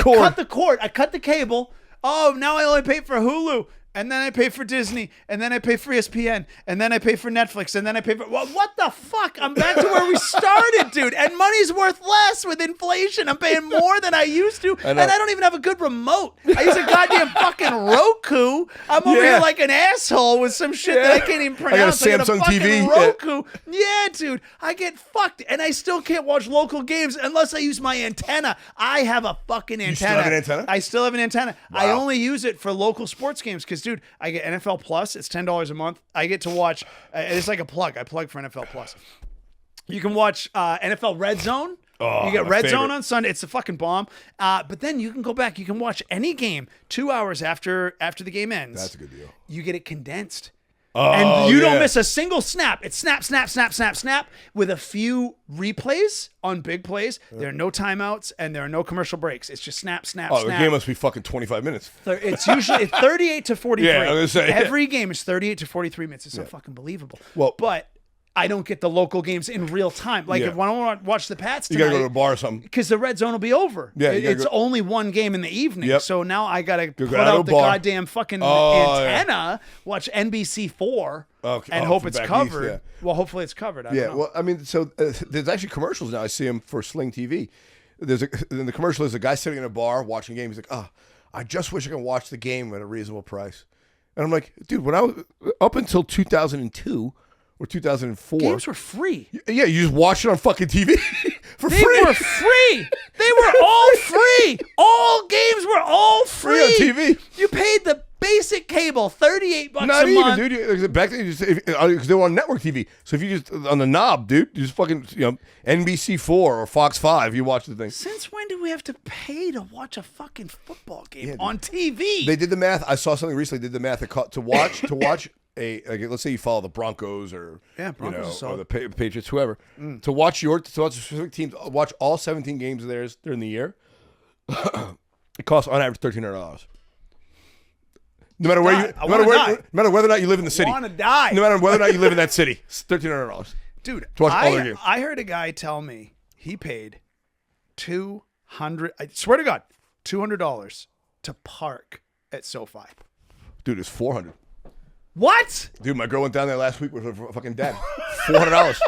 cord. I cut the cable. Oh, now I only pay for Hulu. And then I pay for Disney, and then I pay for ESPN, and then I pay for Netflix, and then I pay for... Well, what the fuck? I'm back to where we started, dude. And money's worth less with inflation. I'm paying more than I used to, and I don't even have a good remote. I use a goddamn fucking Roku. I'm over here like an asshole with some shit that I can't even pronounce. I got a Samsung TV. Roku. Yeah, dude. I get fucked, and I still can't watch local games unless I use my antenna. I have a fucking antenna. You still have an antenna? I still have an antenna. Wow. I only use it for local sports games because, dude, I get NFL Plus. It's $10 a month. I get to watch. It's like a plug. I plug for NFL Plus. You can watch NFL Red Zone. Oh, you get my Red favorite. Zone on Sunday. It's a fucking bomb. But then you can go back. You can watch any game 2 hours after the game ends. That's a good deal. You get it condensed. Oh, and you don't miss a single snap. It's snap, snap, snap, snap, snap with a few replays on big plays. There are no timeouts and there are no commercial breaks. It's just snap, snap, snap. The game must be fucking 25 minutes. It's usually 38 to 43. Yeah, I was gonna say, every game is 38 to 43 minutes. It's so fucking believable. Well, but I don't get the local games in real time. Like if I want to watch the Pats tonight, you gotta go to a bar or something because the red zone will be over. Yeah, it's only one game in the evening. Yep. So now I gotta put out out the goddamn fucking antenna, watch NBC4, and hope it's covered. East, Well, hopefully it's covered. I don't know. Well, I mean, so there's actually commercials now. I see them for Sling TV. In the commercial is a guy sitting in a bar watching a game. He's like, "Oh, I just wish I could watch the game at a reasonable price." And I'm like, "Dude, when I was up until 2002 or 2004, games were free. Yeah, you just watch it on fucking TV for free. They were free. They were all free. All games were all free on TV. You paid the basic cable, $38 Not a even, month. dude. Back then, because they were on network TV. So if you just on the knob, dude, you just fucking NBC4 or Fox 5, you watch the thing. Since when do we have to pay to watch a fucking football game on TV? They did the math. I saw something recently. Did the math to watch a let's say you follow the Broncos or or the Patriots, whoever, to watch specific teams, watch all 17 games of theirs during the year. It costs on average $1,300. No matter where no matter whether or not you live in the city. I want to die. No matter whether or not you live in that city, it's $1,300. Dude, to watch all their games. I heard a guy tell me he paid $200. I swear to God, $200 to park at SoFi. Dude, it's $400. What? Dude, my girl went down there last week with her fucking dad. $400.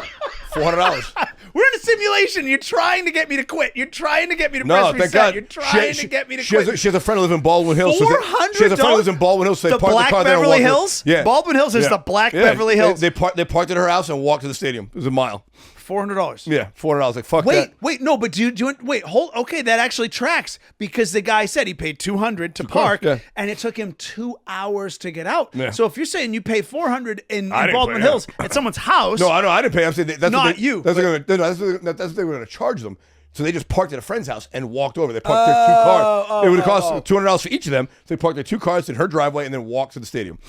$400. We're in a simulation. You're trying to get me to quit. You're trying to get me to press reset. God. You're trying to get me to quit. She has a friend who lives in Baldwin Hills. $400? She has a friend who lives in Baldwin Hills. So they parked the car there and Beverly walked Hills? Yeah. Baldwin Hills is the Black Beverly Hills. They parked at her house and walked to the stadium. It was a mile. $400. Yeah, $400. Like, fuck that. Wait, no, but okay, that actually tracks because the guy said he paid $200 to park, and it took him 2 hours to get out. Yeah. So if you're saying you pay $400 in Baldwin Hills at someone's house, no, I know I didn't pay. I'm saying that's not you. That's what they were going to charge them. So they just parked at a friend's house and walked over. They parked their 2 cars. It would have cost $200 for each of them. So they parked their 2 cars in her driveway and then walked to the stadium.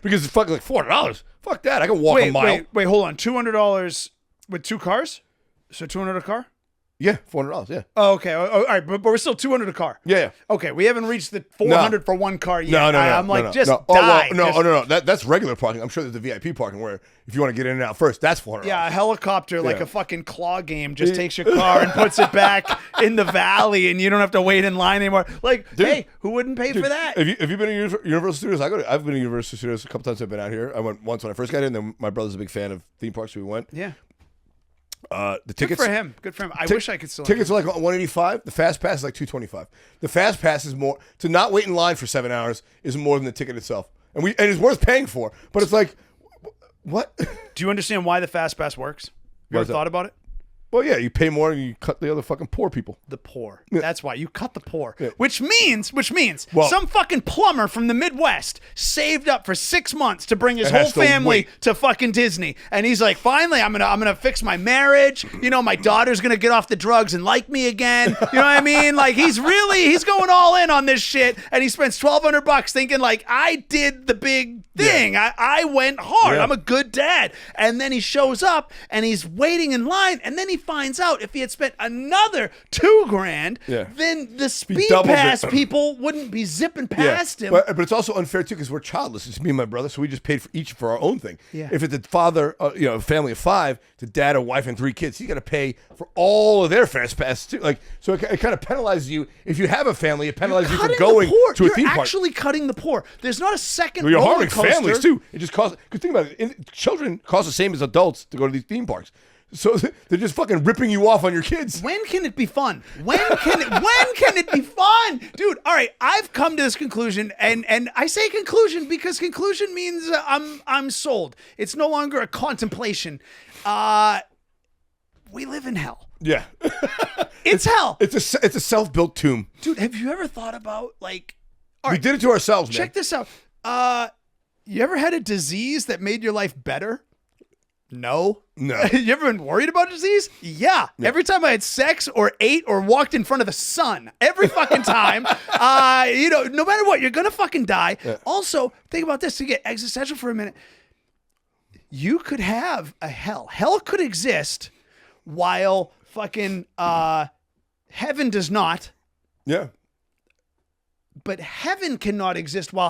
Because it's fucking like $400. Fuck that. I can walk a mile. Wait, hold on. $200 with 2 cars? So $200 a car? Yeah, $400. Yeah. Oh, okay. All right, but we're still $200 a car. Yeah. Okay, we haven't reached the $400 for 1 car yet. No. I'm like, just die. Oh, no. That's regular parking. I'm sure there's the VIP parking where if you want to get in and out first, that's $400. Yeah, a helicopter like a fucking claw game just takes your car and puts it back in the valley, and you don't have to wait in line anymore. Like, dude, hey, who wouldn't pay for that? Have you been to Universal Studios? I've been to Universal Studios a couple times. I've been out here. I went once when I first got in. Then my brother's a big fan of theme parks, so we went. Yeah. The tickets. Good for him. I wish I could still. Tickets are like $185. The fast pass is like $225. The fast pass is more to not wait in line for 7 hours is more than the ticket itself, and it's worth paying for. But it's like, what? Do you understand why the fast pass works? You ever thought about it? Well, yeah, you pay more and you cut the other fucking poor people. The poor. That's why you cut the poor. Yeah. Which means Well, some fucking plumber from the Midwest saved up for 6 months to bring his whole has to family wait. to fucking Disney. And he's like, finally, I'm gonna fix my marriage. You know, my daughter's gonna get off the drugs and like me again. You know what I mean? Like he's going all in on this shit, and he spends $1,200 thinking like, I did the big thing. Yeah. I went hard. Yeah. I'm a good dad. And then he shows up and he's waiting in line, and then he finds out if he had spent another $2,000, Yeah. then the speed doubled pass it. people wouldn't be zipping past him. But it's also unfair too because we're childless. It's me and my brother, so we just paid for each for our own thing. Yeah. If it's a father, a family of 5, to dad, a wife, and 3 kids, he's got to pay for all of their fast pass too. Like, so it kind of penalizes you if you have a family. It penalizes you for Cutting going the poor. to a You're theme park. actually cutting the poor. There's not a second Well, you're roller harming coaster. families too. It just costs. Because think about it, children cost the same as adults to go to these theme parks. So they're just fucking ripping you off on your kids. When can it be fun? When can it be fun? Dude, all right, I've come to this conclusion, and I say conclusion because conclusion means I'm sold. It's no longer a contemplation. We live in hell. Yeah, It's hell. it's a self-built tomb. Dude, have you ever thought about like We did it to ourselves, man. check this out. You ever had a disease that made your life better? No. No. You ever been worried about disease? Yeah. Every time I had sex or ate or walked in front of the sun, every fucking time, no matter what, you're going to fucking die. Yeah. Also, think about this to get existential for a minute. You could have a hell. Hell could exist while fucking heaven does not. Yeah. But heaven cannot exist while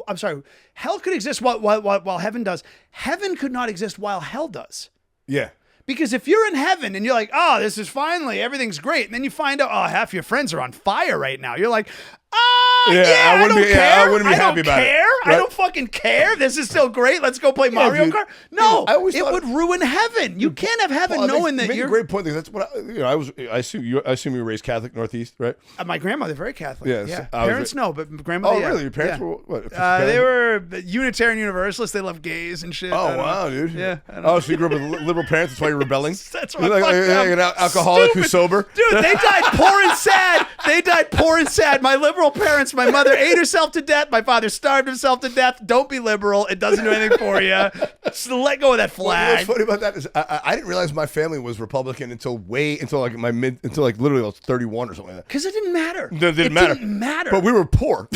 I'm sorry. Hell could exist while heaven does. Heaven could not exist while hell does. Yeah. Because if you're in heaven and you're like, oh, this is finally, everything's great. And then you find out, oh, half your friends are on fire right now. You're like, I wouldn't don't be- care. I wouldn't be happy about it. I Right? don't fucking care. This is still great. Let's go play Mario dude. Kart. No, I always it thought- would ruin heaven. You can't have heaven Well, knowing you that make you're. a great point. That's what I assume you were raised Catholic, Northeast, right? My grandmother, very Catholic. Yes, Yeah. I was Parents, ra- no, but grandmother, Oh, yeah. really? Your parents Yeah. were what? They were Unitarian Universalists. They love gays and shit. I Oh don't know. wow, dude. Yeah. I don't Oh, so you grew up with liberal parents. That's why you're rebelling. That's why. You're like an alcoholic who's sober. Dude, they died poor and sad. They died poor and sad. My liberal parents, my mother ate herself to death. My father starved himself to death. Don't be liberal. It doesn't do anything for you. Just let go of that Well, what's flag. funny about that is I didn't realize my family was Republican until literally I was 31 or something like that. Because it didn't matter. It didn't matter. But we were poor.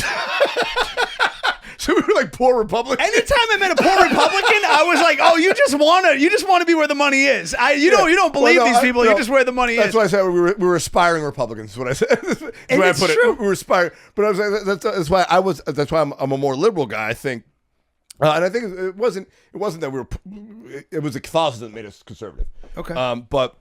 So we were like poor Republicans. Anytime I met a poor Republican, I was like, "Oh, you just want to be where the money is. You don't believe these people. You're just where the money That's is." why I said we were aspiring Republicans. Is what I said. That's And why I it's put true. it. We were aspiring, but I was like, that's why I was. That's why I'm a more liberal guy. I think, and I think it wasn't that we were. It was the Catholicism that made us conservative. Okay. But.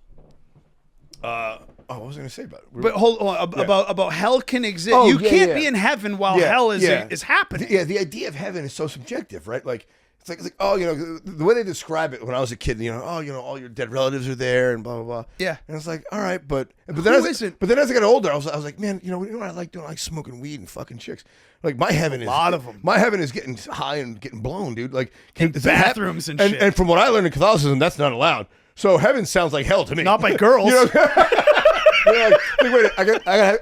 What was I going to say about it? But hold on, about hell can exist. Oh, You yeah, can't yeah. be in heaven while Yeah, hell is yeah. happening. The idea of heaven is so subjective, right? Like it's like the way they describe it when I was a kid, all your dead relatives are there and blah blah blah. Yeah. And it's like, all right, but then Who as isn't? But then as I got older, I was like, man, you know what I like doing? I like smoking weed and fucking chicks. Like my heaven is lot of 'em. My heaven is getting high and getting blown, dude. Like does that bathrooms happen? and shit. And from what I learned in Catholicism, that's not allowed. So heaven sounds like hell to me. Not by girls. You're like, wait, I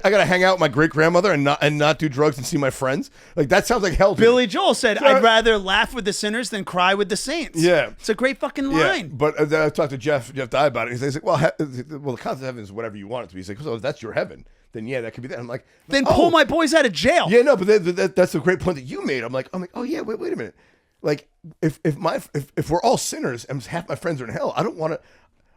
gotta hang out with my great grandmother and not do drugs and see my friends. Like that sounds like hell to me. Billy Joel said, "I'd rather laugh with the sinners than cry with the saints." Yeah. It's a great fucking Yeah, line. but then I talked to Jeff Dye about it. He's like, well, the concept of heaven is whatever you want it to be. He's like, so if that's your heaven, then yeah, that could be that. I'm like, Then oh. pull my boys out of jail. Yeah, no, but that's a great point that you made. I'm like, oh yeah, wait a minute. Like if we're all sinners and half my friends are in hell, I don't want to.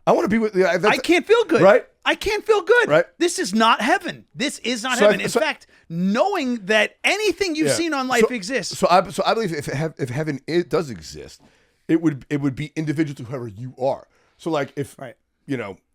I want to be with. I can't feel good. Right? I can't feel good. Right? This is not heaven. This is not So heaven. In fact, knowing that anything you've Yeah. seen on life So- exists. So I believe if heaven does exist, it would be individual to whoever you are. So like if Right.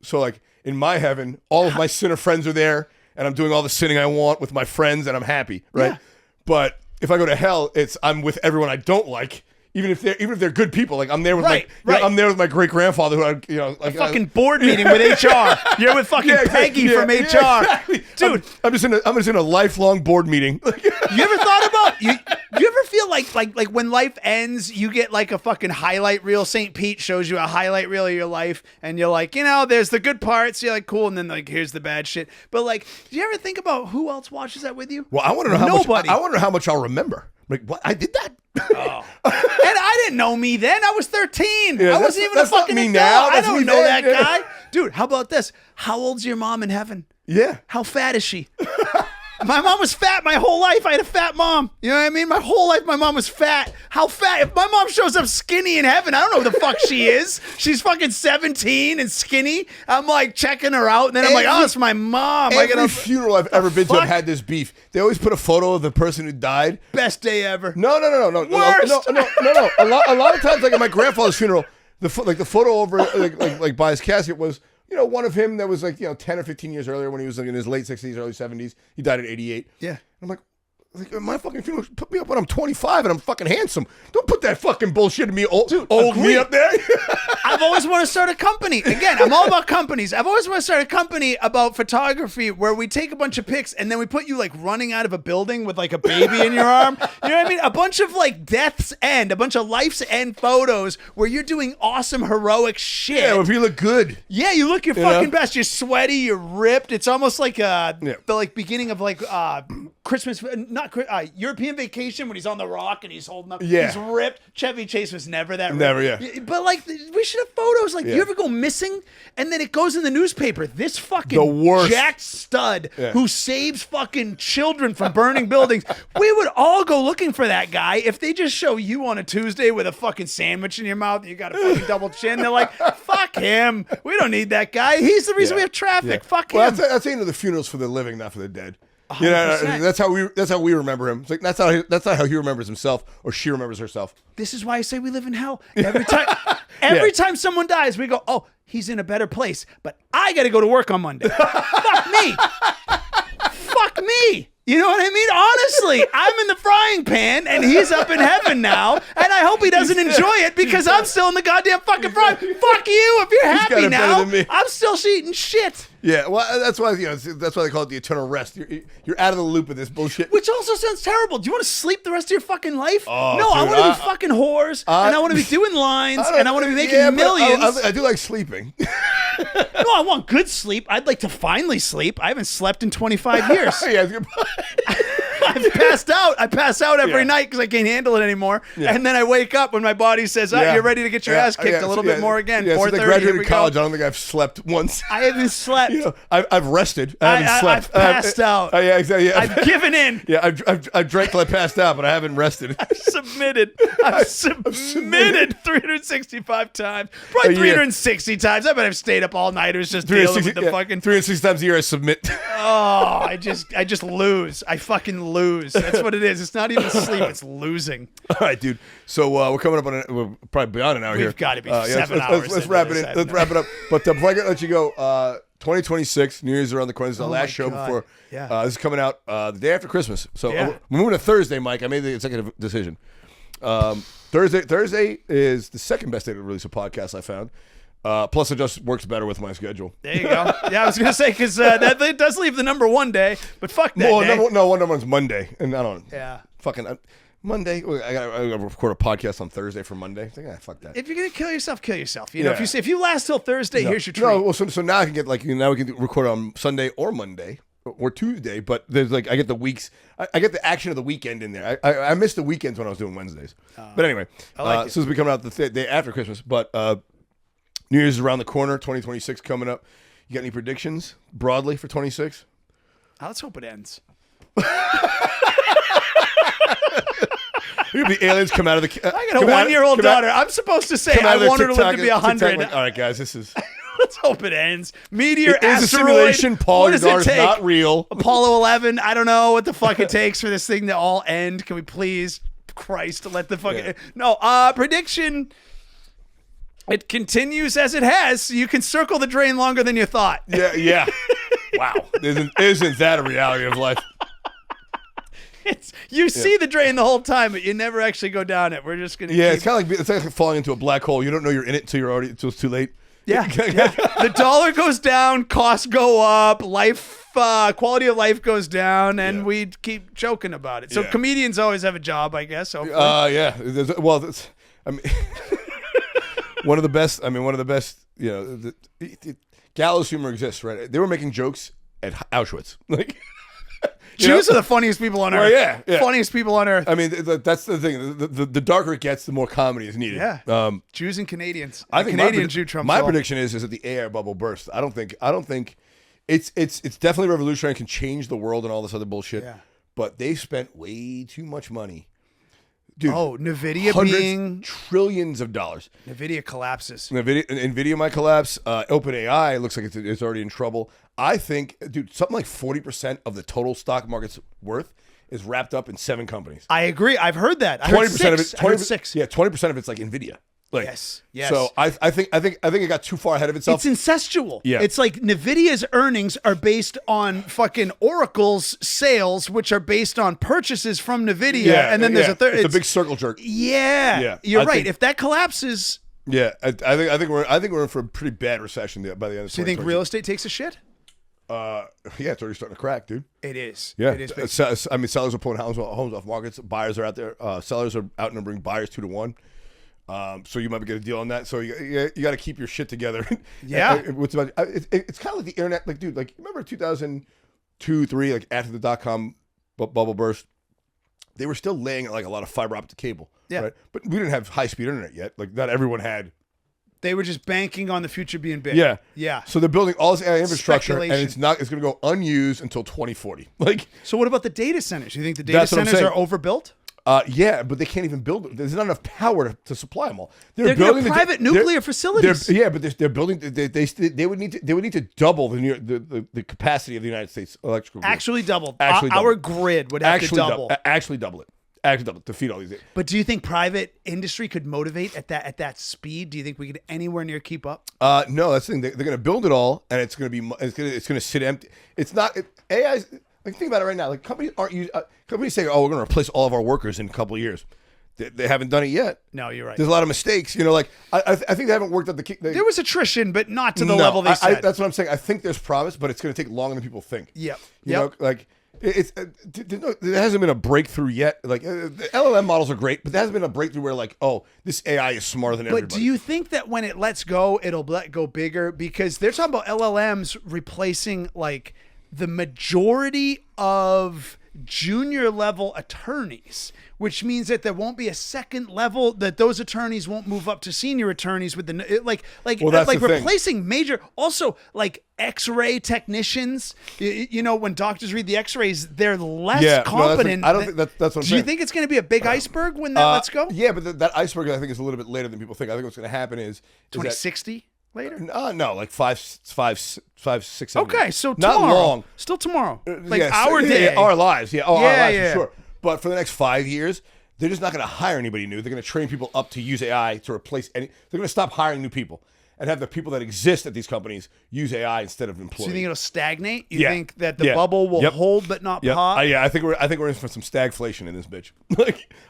so like in my heaven, all of my sinner friends are there, and I'm doing all the sinning I want with my friends, and I'm happy, right? Yeah. But if I go to hell, I'm with everyone I don't like. even if they're good people. Like I'm there with Right, my right. I'm there with my great grandfather who I, like Fucking board meeting with HR. You're with fucking Peggy from HR. exactly. Dude. I'm just in a lifelong board meeting. You ever thought about you ever feel like when life ends, you get like a fucking highlight reel. St. Pete shows you a highlight reel of your life, and you're like, there's the good parts. You're like, cool, and then like here's the bad shit. But like, do you ever think about who else watches that with you? Well, I want to know how much I'll remember. Like, what? I did that? Oh. And I didn't know me then. I was 13. Yeah, I wasn't even a that's not fucking me adult. now. I That's don't me know then. that guy. Dude, how about this? How old's your mom in heaven? Yeah. How fat is she? My mom was fat my whole life. I had a fat mom. You know what I mean? My whole life, my mom was fat. How fat? If my mom shows up skinny in heaven, I don't know who the fuck she is. She's fucking 17 and skinny. I'm like checking her out, and then I'm like, oh, it's my mom. Every funeral I've ever been to, fuck? I've had this beef. They always put a photo of the person who died. Best day ever. No. Worst. No. A lot of times, like at my grandfather's funeral, the photo over like by his casket was, one of him that was like 10 or 15 years earlier when he was like in his late 60s, early 70s. He died at 88. Yeah. I'm like, my fucking funeral, put me up when I'm 25 and I'm fucking handsome. Don't put that fucking bullshit in me, old me up there. I've always wanted to start a company. Again, I'm all about companies. I've always wanted to start a company about photography where we take a bunch of pics and then we put you like running out of a building with like a baby in your arm. You know what I mean? A bunch of like death's end, a bunch of life's end photos where you're doing awesome, heroic shit. Yeah, if you look good. Yeah, you look your fucking best. You're sweaty, you're ripped. It's almost like the like beginning of like Christmas, European Vacation when he's on the rock and he's holding up. Yeah. He's ripped. Chevy Chase was never that ripped. Never, yeah. But like, we should have photos. Like, you ever go missing and then it goes in the newspaper? This The fucking worst. jacked stud who saves fucking children from burning buildings. We would all go looking for that guy if they just show you on a Tuesday with a fucking sandwich in your mouth. You got a fucking double chin. They're like, fuck him. We don't need that guy. He's the reason we have traffic. Fuck him. Well, that's the end of the funerals for the living, not for the dead. 100%. That's how we remember him. It's like that's not how he remembers himself or she remembers herself. This is why I say we live in hell. Every time someone dies, we go, oh, he's in a better place, but I got to go to work on Monday. Fuck me. Fuck me. You know what I mean? Honestly, I'm in the frying pan and he's up in heaven now, and I hope he doesn't enjoy it because I'm still in the goddamn fucking frying. Fuck you. If you're happy now, I'm still eating shit. Yeah, well, that's why that's why they call it the eternal rest. You're out of the loop of this bullshit. Which also sounds terrible. Do you want to sleep the rest of your fucking life? Oh, no, dude, I want to be fucking whores, and I want to be doing lines, and I want to be making millions. I do like sleeping. No, I want good sleep. I'd like to finally sleep. I haven't slept in 25 years. Yeah, it's good. I've passed out. I pass out every night because I can't handle it anymore. Yeah. And then I wake up when my body says, you're ready to get your ass kicked a little bit more again. Yeah, 4:30, since I graduated college, I don't think I've slept once. I haven't slept. I've rested. I haven't slept. I've passed out. Yeah, exactly. Yeah. I've given in. Yeah, I've drank till I passed out, but I haven't rested. I've submitted 365 times. Probably 360 times. I bet I've stayed up all nighters just dealing with the fucking 360 times a year I submit. Oh, I just lose. I fucking lose. That's what it is. It's not even sleep. It's losing. All right, dude. So we're coming up on we're probably beyond an hour here. We've got to be 7 hours. Let's wrap it in. Let's wrap it up. But before I let you go, 2026, New Year's around the corner. This is the last show before. Yeah. This is coming out the day after Christmas. So Yeah. we're moving to Thursday, Mike. I made the executive decision. Thursday is the second best day to release a podcast I found. Plus, it just works better with my schedule. There you go. Yeah, I was gonna say because that does leave the number one day, but fuck that day. Number one's Monday, and I don't. Yeah. Fucking Monday. I gotta record a podcast on Thursday for Monday. It's like, fuck that. If you're gonna kill yourself, kill yourself. You know, if you last till Thursday, here's your treat. No, well, so now I can get now we can record on Sunday or Monday or Tuesday. But there's I get the weeks. I get the action of the weekend in there. I missed the weekends when I was doing Wednesdays. But anyway, so it's be coming out the day after Christmas. But New Year's is around the corner. 2026 coming up. You got any predictions broadly for 26? Let's hope it ends. The aliens come out of the. I got a 1-year-old daughter. I'm supposed to say I want her to live to be 100. All right, guys, this is. Let's hope it ends. Meteor, it is asteroid. a simulation. Paul, your daughter's not real. Apollo 11. I don't know what the fuck it takes for this thing to all end. Can we please, Christ, let the fucking no prediction. It continues as it has. You can circle the drain longer than you thought. Yeah. Wow. Isn't that a reality of life? You see the drain the whole time, but you never actually go down it. We're just gonna. Yeah, it's kind of like falling into a black hole. You don't know you're in it until it's too late. Yeah. The dollar goes down, costs go up, quality of life goes down, and we keep joking about it. So comedians always have a job, I guess. Yeah. Well, I mean, one of the best. I mean, one of the best. You know, gallows humor exists, right? They were making jokes at Auschwitz, like. Jews are the funniest people on earth. Yeah. Funniest people on earth. I mean, that's the thing. The darker it gets, the more comedy is needed. Yeah. Jews and Canadians. I think Canadian Jew Trump. My prediction is that the AI bubble bursts. I don't think it's definitely revolutionary and can change the world and all this other bullshit. Yeah. But they spent way too much money. Dude, NVIDIA being trillions of dollars. NVIDIA collapses. NVIDIA might collapse. OpenAI looks like it's already in trouble. I think, dude, something like 40% of the total stock market's worth is wrapped up in 7 companies. I agree. I've heard that. 20% of it. 6. Yeah, 20% of it's like NVIDIA. Like, yes. So I think it got too far ahead of itself. It's incestual. Yeah. It's like NVIDIA's earnings are based on fucking Oracle's sales, which are based on purchases from NVIDIA. Yeah, and then there's a third. It's a big circle jerk. Yeah. You're right. If that collapses. Yeah, I think we're in for a pretty bad recession by the end of. So you think real estate takes a shit? Yeah, it's already starting to crack, dude. It is. Yeah, it is. I mean, sellers are pulling homes off markets. Buyers are out there. Sellers are outnumbering buyers 2-1. So you might get a deal on that. So you got to keep your shit together. Yeah. It's kind of like the internet. Like, dude, like remember 2002, 3, like after the .com bubble burst, they were still laying like a lot of fiber optic cable. Yeah. Right? But we didn't have high speed internet yet. Like not everyone had. They were just banking on the future being big. Yeah. Yeah. So they're building all this AI infrastructure, and it's going to go unused until 2040. Like. So what about the data centers? You think the data centers are overbuilt? Yeah, but they can't even build them. There's not enough power to supply them all. They're building private nuclear facilities. But they're building. They would need to double the capacity of the United States electrical grid. Actually double. Our grid would have to double. Actually double it. Actually double it to feed all these. But do you think private industry could motivate at that speed? Do you think we could anywhere near keep up? No, that's the thing. They're going to build it all, and it's going to sit empty. It's not AI's. Like think about it right now. Like companies companies say, "Oh, we're going to replace all of our workers in a couple of years." They haven't done it yet. No, you're right. There's a lot of mistakes. You know, like I think they haven't worked at the. There was attrition, but not to the level they said. That's what I'm saying. I think there's promise, but it's going to take longer than people think. Yep. You know, like there hasn't been a breakthrough yet. Like the LLM models are great, but there hasn't been a breakthrough where like, oh, this AI is smarter than everybody. But do you think that when it lets go, it'll let go bigger? Because they're talking about LLMs replacing like the majority of junior level attorneys, which means that there won't be a second level, that those attorneys won't move up to senior attorneys with like replacing major, also like X-ray technicians. You know, when doctors read the X-rays, they're less competent. I don't think that's what I'm saying. Do you think it's going to be a big iceberg when that lets go? Yeah, but that iceberg I think is a little bit later than people think. I think what's going to happen is 2060. Later? No, like 5, 6, 7. Okay, so not tomorrow. Long. Still tomorrow. Like yes, our day. Our lives. Yeah, our lives for sure. But for the next 5 years, they're just not going to hire anybody new. They're going to train people up to use AI to replace any. They're going to stop hiring new people and have the people that exist at these companies use AI instead of employees. So you think it'll stagnate? You think that the bubble will hold but not pop? Yeah, I think we're in for some stagflation in this bitch.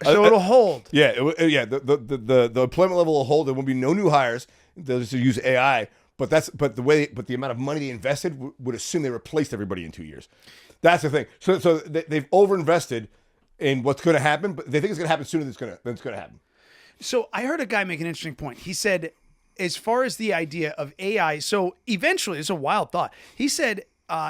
So it'll hold. Yeah, the employment level will hold. There will be no new hires. They'll just use AI. But the amount of money they invested would assume they replaced everybody in 2 years. That's the thing. So they've overinvested in what's going to happen, but they think it's going to happen sooner than it's going to happen. So I heard a guy make an interesting point. He said, as far as the idea of AI, so eventually, it's a wild thought. He said,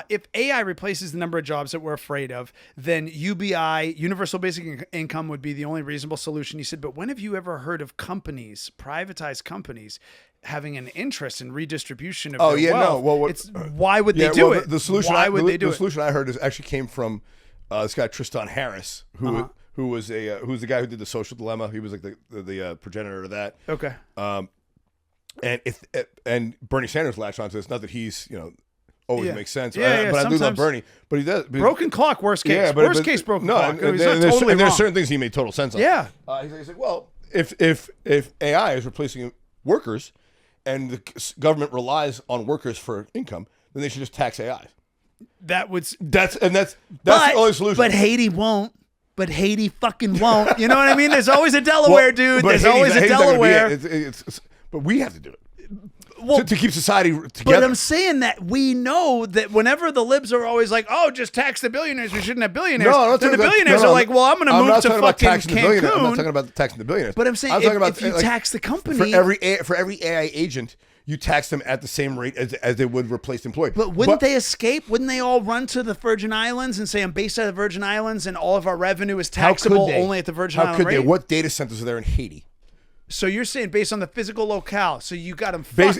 if AI replaces the number of jobs that we're afraid of, then UBI, universal basic income, would be the only reasonable solution. He said, but when have you ever heard of companies, privatized companies, having an interest in redistribution of their wealth? No. Well, why would they do it? The solution. Why would they do it? The solution I heard actually came from this guy Tristan Harris, who was the guy who did the Social Dilemma. He was like the progenitor of that. Okay. And Bernie Sanders latched onto this. Not that he's always makes sense. Yeah, but I do love Bernie. But he does. Broken clock, worst case. Yeah, worst case, broken clock. And there's certain things he made total sense on. Yeah. He's like, well, if AI is replacing workers, and the government relies on workers for income, then they should just tax AI. That's the only solution. But Haiti won't. but Haiti fucking won't. You know what I mean? There's always a Delaware dude. There's always a Delaware. But we have to do it. Well, to keep society together. But I'm saying that we know that whenever the libs are always like, oh, just tax the billionaires, we shouldn't have billionaires. No, then the billionaires are like, well, I'm going to move to fucking Cancun. I'm not talking about taxing the billionaires. But I'm saying if you tax the company. For every AI agent, you tax them at the same rate as they would replace employee. But wouldn't they escape? Wouldn't they all run to the Virgin Islands and say, I'm based out of the Virgin Islands and all of our revenue is taxable only at the Virgin Islands rate? How could they? What data centers are there in Haiti? So you're saying based on the physical locale. So you got them based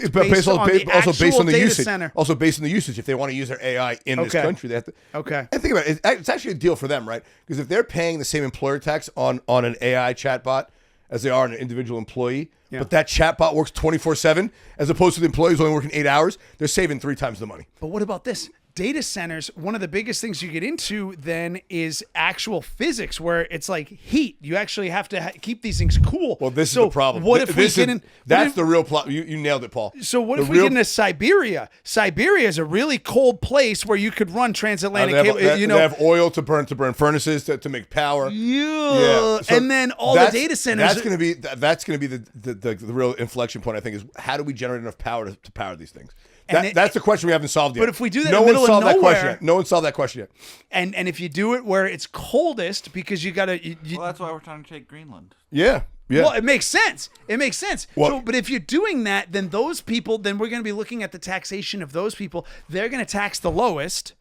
on the usage. Center. Also based on the usage. If they want to use their AI in this country, they have to. Okay. And think about it. It's actually a deal for them, right? Because if they're paying the same employer tax on an AI chatbot as they are on an individual employee, but that chatbot works 24/7 as opposed to the employees only working 8 hours, they're saving 3 times the money. But what about this? Data centers, one of the biggest things you get into then is actual physics, where it's like heat. You actually have to keep these things cool. Well, this is the problem. What if we get in? That's the real problem. You nailed it, Paul. So what if we get into Siberia? Siberia is a really cold place where you could run transatlantic cable. They have oil to burn furnaces to make power. Yeah. So and then all the data centers. That's going to be the real inflection point. I think is how do we generate enough power to power these things. That's the question we haven't solved yet. But if we do that in the middle of nowhere, no one solved that question yet. And if you do it where it's coldest, because you got to. Well, that's why we're trying to take Greenland. Yeah. Yeah. Well, it makes sense. Well, But if you're doing that, then those people, then we're going to be looking at the taxation of those people. They're going to tax the lowest.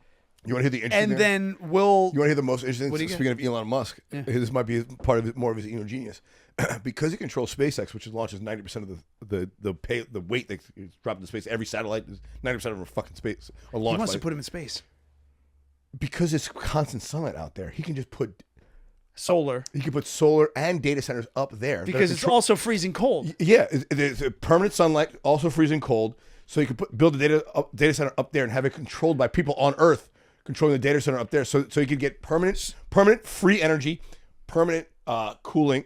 You want to hear the interesting? And then we'll. You want to hear the most interesting? Speaking of Elon Musk, this might be part of it, more of his genius. Because he controls SpaceX, which launches 90% of the weight that's dropped into space. Every satellite is 90% of them are fucking space. Or launched. He wants to put him in space. Because it's constant sunlight out there. He can just put solar. He can put solar and data centers up there. Because it's also freezing cold. Yeah, it's permanent sunlight, also freezing cold. So you can build a data center up there and have it controlled by people on Earth, controlling the data center up there. So you could get permanent free energy, permanent cooling.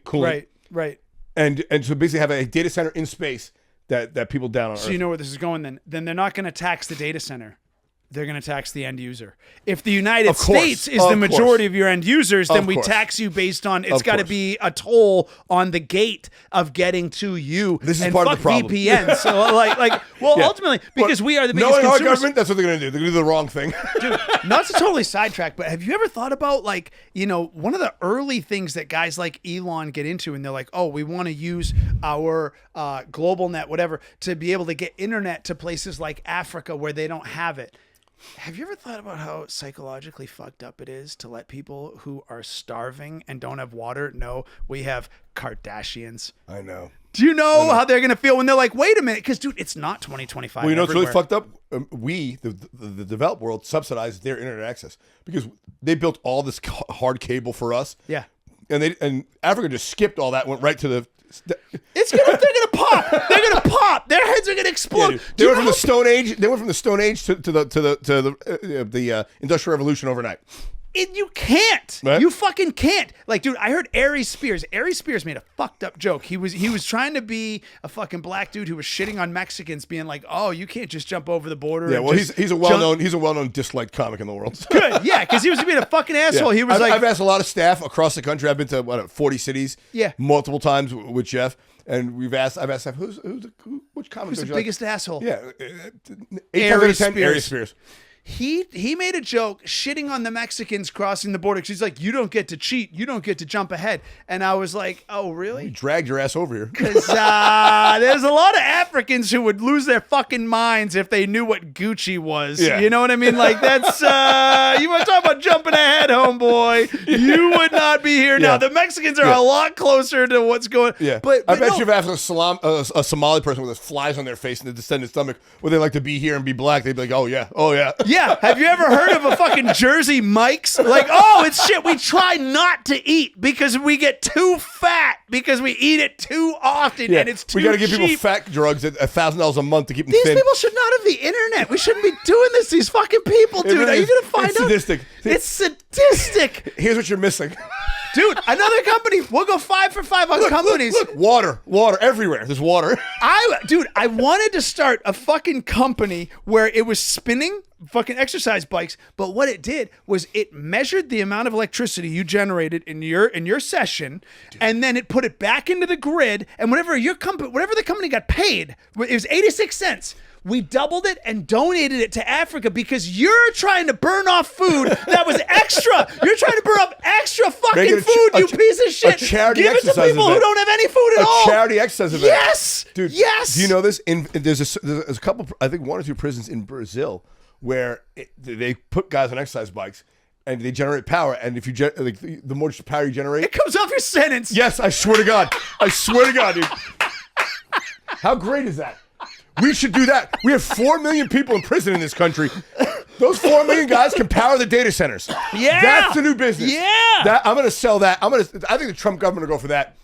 Right. And so basically have a data center in space that people down on Earth. So you know where this is going then. Then they're not going to tax the data center. They're going to tax the end user. If the United States is the majority of your end users, then we tax you based on it's got to be a toll on the gate of getting to you. This is part of the problem. VPN. So ultimately, because we are the biggest knowing consumers. Our government, that's what they're going to do. They're going to do the wrong thing. Dude, not to totally sidetrack, but have you ever thought about one of the early things that guys like Elon get into, and they're like, oh, we want to use our global net, whatever, to be able to get internet to places like Africa where they don't have it. Have you ever thought about how psychologically fucked up it is to let people who are starving and don't have water know we have Kardashians? I know. Do you know how they're going to feel when they're like, wait a minute? Because, dude, it's not 2025. Well, you know what's really everywhere. fucked up? The developed world, subsidized their internet access because they built all this hard cable for us. Yeah. And Africa just skipped all that, went right to the... They're gonna pop. They're gonna pop. Their heads are gonna explode. Yeah, they went from the Stone Age. They went from the Stone Age to the Industrial Revolution overnight. You can't. Right? You fucking can't. Like, dude, I heard Aries Spears. Aries Spears made a fucked up joke. He was trying to be a fucking black dude who was shitting on Mexicans, being like, "Oh, you can't just jump over the border." Yeah, well, he's a well-known disliked comic in the world. Good, yeah, because he was being a fucking asshole. Yeah. He was I've asked a lot of staff across the country. I've been to 40 cities. Yeah, multiple times with Jeff. And I've asked staff, which comic? Who's the biggest asshole? Yeah, Aries Spears. He made a joke shitting on the Mexicans crossing the border because he's like, you don't get to cheat, you don't get to jump ahead. And I was like, oh, really? You dragged your ass over here. Because there's a lot of Africans who would lose their fucking minds if they knew what Gucci was. Yeah. You know what I mean? Like, that's, you want to talk about jumping ahead, homeboy. You would not be here now. The Mexicans are a lot closer to what's going on. Yeah. But I bet you've asked a Somali person with flies on their face and the distended stomach, would they like to be here and be black? They'd be like, oh, yeah. Yeah, have you ever heard of a fucking Jersey Mike's? Like, oh, it's shit. We try not to eat because we get too fat because we eat it too often and it's too cheap. We got to give people fat drugs at $1,000 a month to keep them thin. These people should not have the internet. We shouldn't be doing this. These fucking people, dude. Are you going to find out? Sadistic. It's sadistic. Here's what you're missing. Dude, another company. We'll go 5 for 5 on companies. Look, water everywhere. There's water. I wanted to start a fucking company where it was spinning fucking exercise bikes, but what it did was it measured the amount of electricity you generated in your session, and then it put it back into the grid, and whatever the company got paid, it was 86 cents. We doubled it and donated it to Africa because you're trying to burn off food that was extra. You're trying to burn off extra fucking food, you piece of shit. A charity Give it to exercise people event. who don't have any food at all. A charity exercise event. Yes, dude. Yes. Do you know this? There's a couple, I think 1 or 2 prisons in Brazil where they put guys on exercise bikes and they generate power. And if you the more power you generate, it comes off your sentence. Yes, I swear to God. I swear to God, dude. How great is that? We should do that. We have 4 million people in prison in this country. Those 4 million guys can power the data centers. Yeah, that's the new business. Yeah, I'm going to sell that. I think the Trump government will go for that.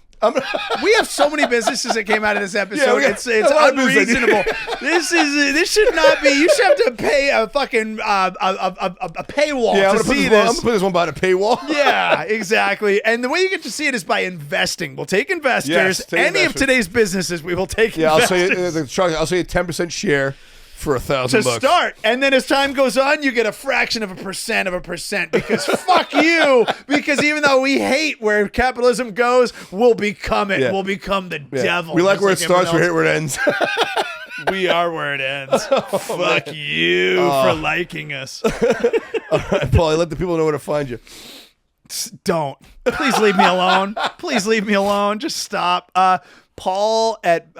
We have so many businesses that came out of this episode. Yeah, it's unreasonable. This should not be. You should have to pay a fucking a paywall to see this. I'm gonna put this one behind a paywall. Yeah, exactly. And the way you get to see it is by investing. We'll take investors. Yes, any of today's businesses, we will take. Yeah, investors. I'll say a 10% share. For $1,000 to start, and then as time goes on, you get a fraction of a percent because fuck you. Because even though we hate where capitalism goes, we'll become it. Yeah. We'll become the devil. We like where it starts. We hate where it ends. We are where it ends. Fuck you for liking us. All right, Paul. Let the people know where to find you. Don't. Please leave me alone. Please leave me alone. Just stop. Paul at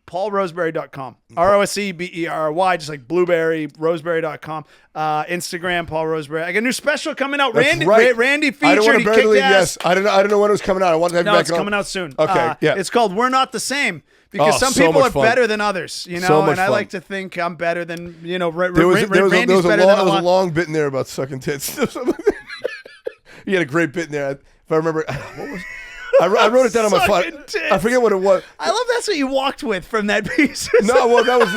paulroseberry.com. ROSEBERY, just like blueberry, roseberry.com. Instagram, Paul Roseberry. I got a new special coming out. That's Randy featured. He kicked ass. Yes. I don't know when it was coming out. I wanted to have you back it's coming out soon. Okay, yeah. It's called We're Not the Same. Because some people are better than others, you know, and I like to think I'm better than, you know, Randy's better than a lot. There was a long bit in there about sucking tits. You had a great bit in there. If I remember, what was I wrote it down on my phone. I forget what it was. I love that's what you walked with from that piece. No, well, that was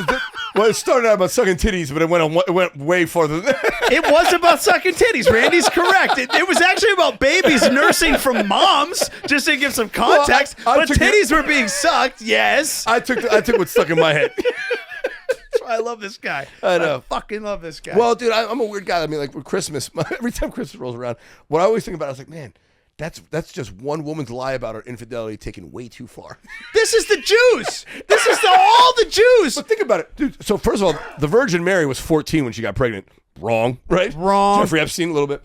well, it started out about sucking titties, but it went way farther than that. It was about sucking titties. Randy's correct. It was actually about babies nursing from moms, just to give some context. Well, but titties were being sucked, yes. I took what's stuck in my head. I love this guy. I know. I fucking love this guy. Well, dude, I'm a weird guy. I mean, like with Christmas, every time Christmas rolls around, what I always think about, I was like, man, that's just one woman's lie about her infidelity taken way too far. This is the Jews. This is all the Jews. But think about it, dude. So first of all, the Virgin Mary was 14 when she got pregnant. Wrong, right? Wrong. Jeffrey Epstein a little bit.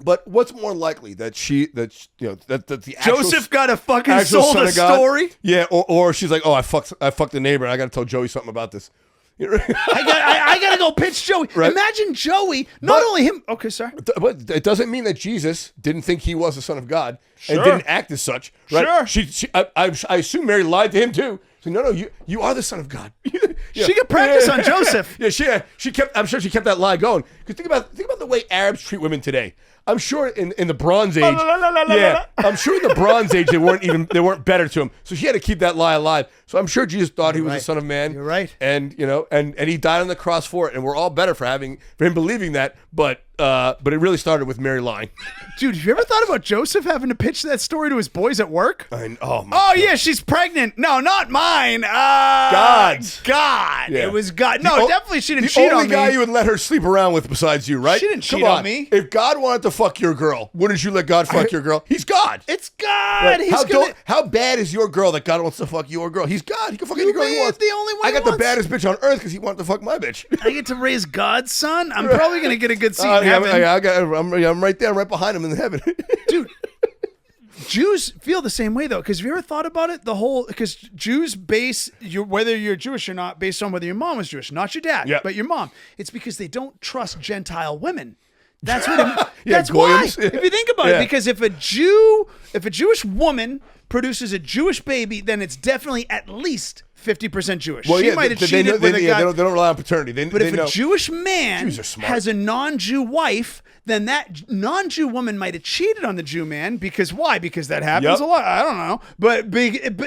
But what's more likely that the Joseph got a fucking sold a story? Yeah, or she's like, oh, I fucked the neighbor, and I got to tell Joey something about this. I gotta go pitch Joey. Right? Imagine Joey, only him. Okay, sorry. But it doesn't mean that Jesus didn't think he was the Son of God and didn't act as such. Right? Sure. I assume Mary lied to him too. So no, you are the Son of God. She could practice on Joseph. Yeah, she kept. I'm sure she kept that lie going. Because think about the way Arabs treat women today. I'm sure in the Bronze Age, I'm sure in the Bronze Age they weren't better to him. So she had to keep that lie alive. So I'm sure Jesus thought he was the Son of Man. You're right. And and he died on the cross for it, and we're all better for him believing that. But it really started with Mary lying. Dude, have you ever thought about Joseph having to pitch that story to his boys at work? God. Yeah, she's pregnant. No, not mine. God's. God. Yeah. It was God. No, definitely she didn't cheat on me. The only guy you would let her sleep around with besides you, right? She didn't cheat on me. If God wanted to fuck your girl, wouldn't you let God fuck your girl? He's God. It's God. Right. How bad is your girl that God wants to fuck your girl? He's God. He can fuck any girl he wants. The only one I got the baddest bitch on earth because he wanted to fuck my bitch. I get to raise God's son. I'm probably gonna get a good seat in heaven. I'm right there, right behind him in heaven. Dude, Jews feel the same way though, because have you ever thought about it? Because Jews base whether you're Jewish or not based on whether your mom was Jewish, not your dad, but your mom. It's because they don't trust Gentile women. That's what. That's why. If you think about it, because if a Jewish woman produces a Jewish baby, then it's definitely at least 50% Jewish. Well, She might have cheated with a guy. They don't rely on paternity. But if know. a Jewish man Jews are smart. has a non-Jew wife, then that non-Jew woman might have cheated on the Jew man because why? Because that happens a lot. I don't know. But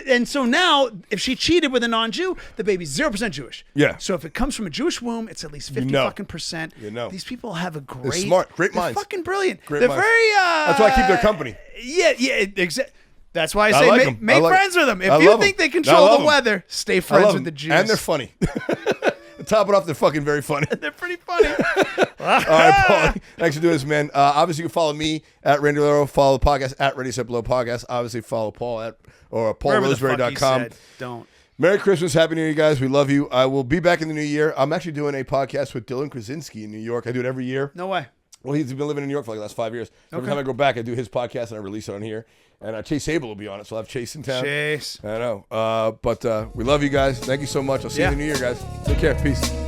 and so now, if she cheated with a non-Jew, the baby's 0% Jewish. Yeah. So if it comes from a Jewish womb, it's at least 50 fucking percent. You know. These people have a They're great, smart, great they're minds, fucking brilliant. Great they're minds. very. That's why I keep their company. Yeah, exactly. That's why I say like 'em. make I like friends with them. If I you love think 'em. they I control love the 'em. weather, stay I friends love with the them. Jews. And they're funny. To top it off, they're fucking very funny. They're pretty funny. All right, Paul. Thanks for doing this, man. Obviously, you can follow me at Randy Lero. Follow the podcast at Ready Set Below Podcast. Obviously, follow Paul at paulroseberry.com. Don't. Merry Christmas. Happy New Year, you guys. We love you. I will be back in the new year. I'm actually doing a podcast with Dylan Krasinski in New York. I do it every year. No way. Well, he's been living in New York for like the last 5 years. Every time I go back, I do his podcast and I release it on here. And Chase Abel will be on it, so I'll have Chase in town. Chase. I know. But we love you guys. Thank you so much. I'll see you in the new year, guys. Take care. Peace.